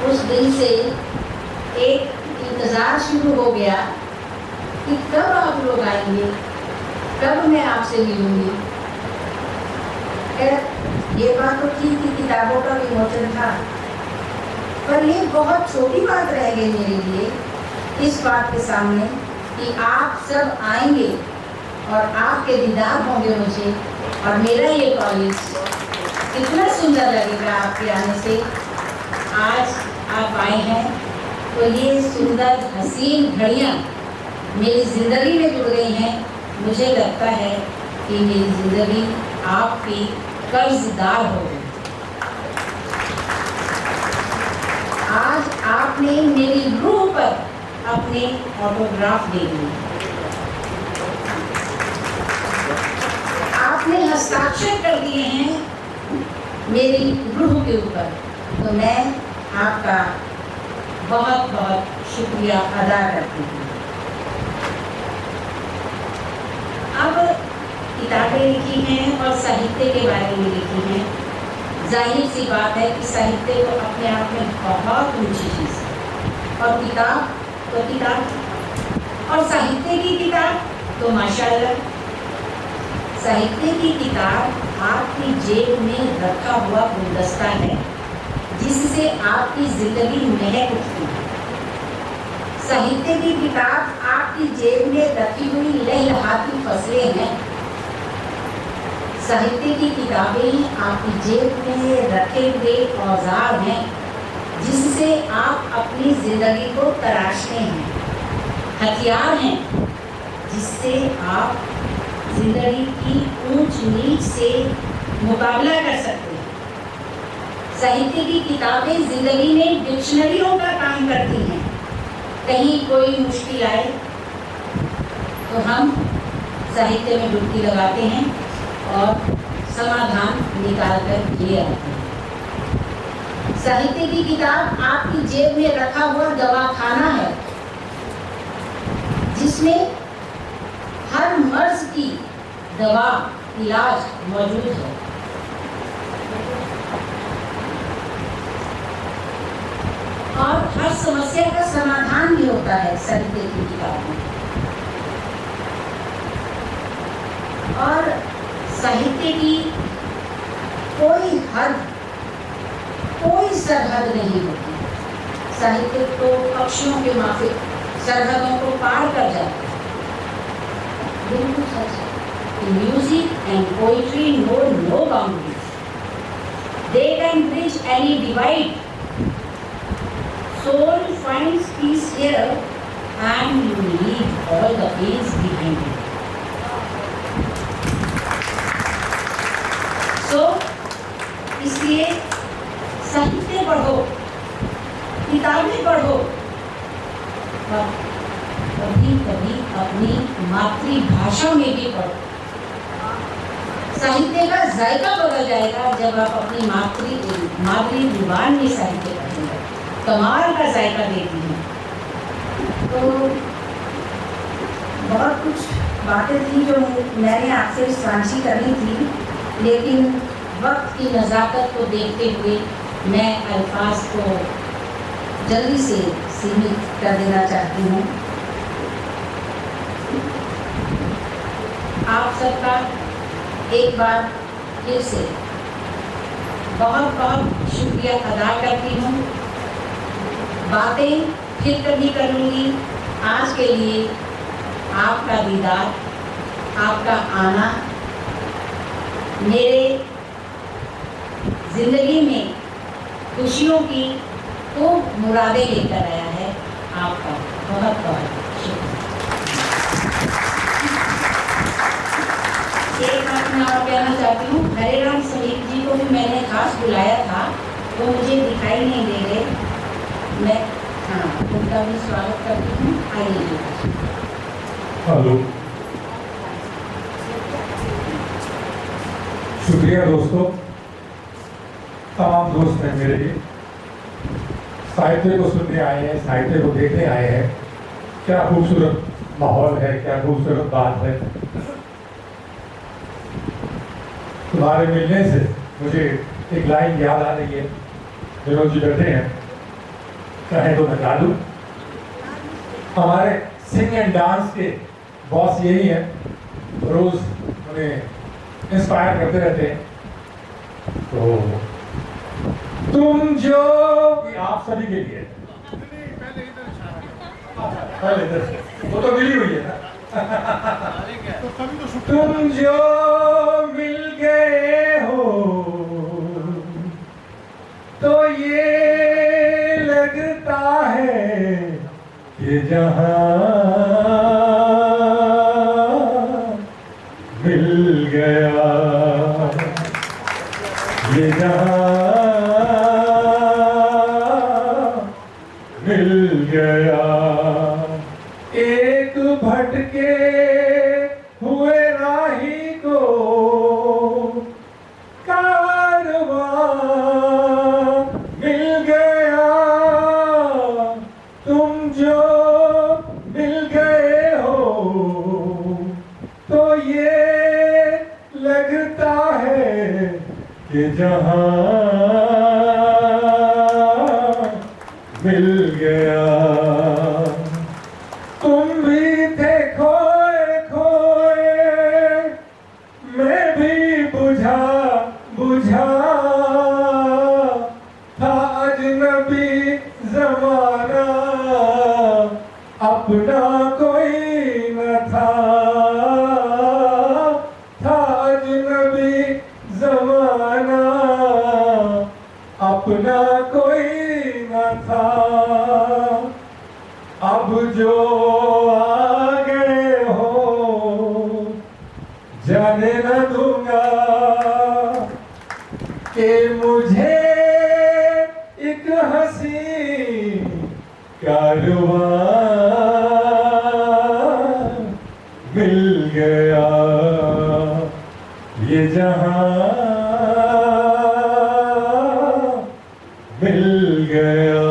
उस दिन से एक इंतज़ार शुरू हो गया कि कब आप लोग आएंगे, कब मैं आपसे मिलूंगी। ये बात तो ठीक थी, किताबों का विमोचन था, पर ये बहुत छोटी बात रह गई मेरे लिए इस बात के सामने कि आप सब आएंगे और आपके दीदार होंगे मुझे, और मेरा ये कॉलेज कितना सुंदर लगेगा आपके आने से। आज आप आए हैं तो ये सुंदर हसीन घड़ियाँ मेरी ज़िंदगी में जुड़ गई हैं। मुझे लगता है कि मेरी ज़िंदगी आपकी कर्जदार हो गई। आज आपने मेरी रूह पर अपने ऑटोग्राफ दे दिए, आपने हस्ताक्षर कर दिए हैं मेरी रूह के ऊपर, तो मैं आपका बहुत बहुत शुक्रिया अदा करती हूँ। अब किताबें लिखी हैं और साहित्य के बारे में लिखी हैं। जाहिर सी बात है कि साहित्य तो अपने आप में बहुत ऊंची चीज़ है, और किताब तो किताब, और साहित्य की किताब तो माशाअल्लाह। साहित्य की किताब आपकी जेब में रखा हुआ गुलदस्ता है जिससे आपकी ज़िंदगी महक उठती है। साहित्य की किताब आपकी जेब में रखी हुई लहलहाती फसलें हैं। साहित्य की किताबें आपकी जेब में रखे हुए औजार हैं जिससे आप अपनी ज़िंदगी को तराशते हैं। हथियार हैं जिससे आप ज़िंदगी की ऊंच नीच से मुकाबला कर सकते हैं। साहित्य की किताबें ज़िंदगी में डिक्शनरियों का काम करती हैं। कहीं कोई मुश्किल आए तो हम साहित्य में डुबकी लगाते हैं और समाधान निकाल कर ले आते हैं। साहित्य की किताब आपकी जेब में रखा हुआ दवाखाना है जिसमें हर मर्ज की दवा इलाज मौजूद है। और हर समस्या का समाधान भी होता है साहित्य की किताब में। और साहित्य की कोई हद, कोई सरहद नहीं होती। साहित्य तो पक्षियों के माफिक सरहदों को पार कर जाता है। बिल्कुल सच है। Music and poetry no no boundaries, they can bridge any divide. Soul finds peace here and you leave all the pains behind you. So, इसलिए साहित्य पढ़ो, किताबें पढ़ो, और कभी कभी अपनी मातृभाषा में भी पढ़ो। साहित्य का जायका बदल जाएगा जब आप अपनी मातृ जुबान में साहित्य पढ़ेंगे। कमाल का जायका देती है। तो बहुत कुछ बातें थी जो मैंने आपसे साझी करनी थी, लेकिन वक्त की नज़ाकत को देखते हुए मैं अल्फाज को जल्दी से सीमित कर देना चाहती हूँ। आप सबका एक बार फिर से बहुत बहुत शुक्रिया अदा करती हूँ। बातें फिर कभी कर लूँगी। आज के लिए आपका दीदार, आपका आना मेरे ज़िंदगी में खुशियों की खूब मुरादें लेकर आया है। आपका बहुत बहुत शुक्रिया। एक बात मैं और कहना चाहती हूँ, हरे राम समीप जी को भी मैंने खास बुलाया था, वो मुझे दिखाई नहीं दे रहे। मैं उनका भी स्वागत करती हूँ। आइए। हेलो, शुक्रिया दोस्तों, तमाम दोस्त हैं मेरे साहित्य को सुनने आए हैं, साहित्य को देखने आए हैं। क्या खूबसूरत माहौल है, क्या खूबसूरत बात है। तुम्हारे मिलने से मुझे एक लाइन याद आ रही है। विनोद जी बैठे हैं, चाहे तो मैं गा दूं। हमारे सिंग एंड डांस के बॉस यही है, रोज उन्हें इंस्पायर करते रहते हैं। तो तुम जो आप सभी के लिए पहले इधर से, वो तो मिली हुई है ना। तुम जो मिल गए हो तो ये लगता है कि जहां मिल गया, ये जहां मिल गया। एक भटके हुए राही को कारवां मिल गया। तुम जो मिल गए हो तो ये लगता है कि जहां मिल गया। तुम भी थे खोए खोए, मैं भी बुझा बुझा था। अजनबी जमाना अपना कोई न था। अजनबी जमाना अपना कोई न था। अब जो आ गए हो जाने न दूंगा कि मुझे एक हंसी कारवां मिल गया। ये जहां मिल गया।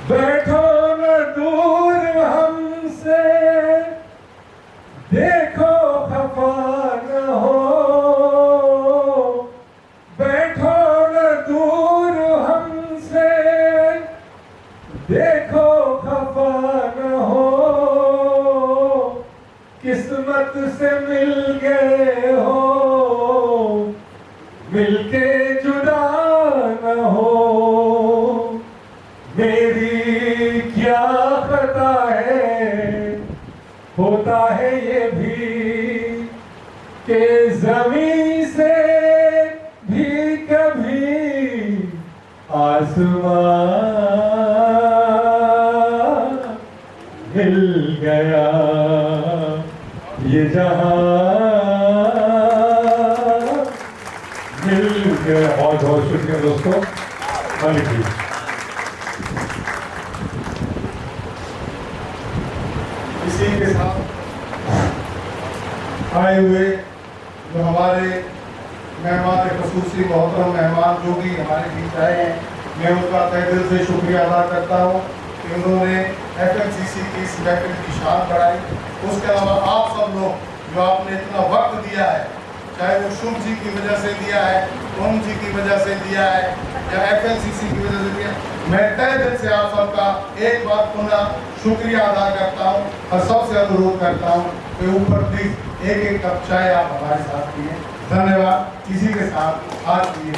बैठो न दूर हमसे, देखो खफा न हो। बैठो न दूर हमसे, देखो खफा न हो। किस्मत से मिल गए हो, मिलके जुदा न हो। मेरी क्या खता है, होता है ये भी कि ज़मीं से भी कभी आसमां मिल गया। ये जहां मिल गया। बहुत बहुत शुक्रिया दोस्तों। मालिक जी। इसी के साथ आए हुए जो हमारे मेहमान खसूसी मोहतरम मेहमान जो भी हमारे बीच आए हैं, मैं उनका तहे दिल से शुक्रिया अदा करता हूँ कि उन्होंने FMCC की इस महफिल की शान बढ़ाई। उसके अलावा आप सब लोग जो आपने इतना वक्त दिया है, चाहे वो शुभ जी की वजह से दिया है, ओम जी की वजह से दिया है या FMCC की वजह से दिया, मैं तहे दिल से आप सबका एक बार पुनः शुक्रिया अदा करता हूँ और सबसे अनुरोध करता हूँ कि ऊपर प्लीज एक एक कप चाय आप हमारे साथ पिए। धन्यवाद। इसी के साथ आज की ये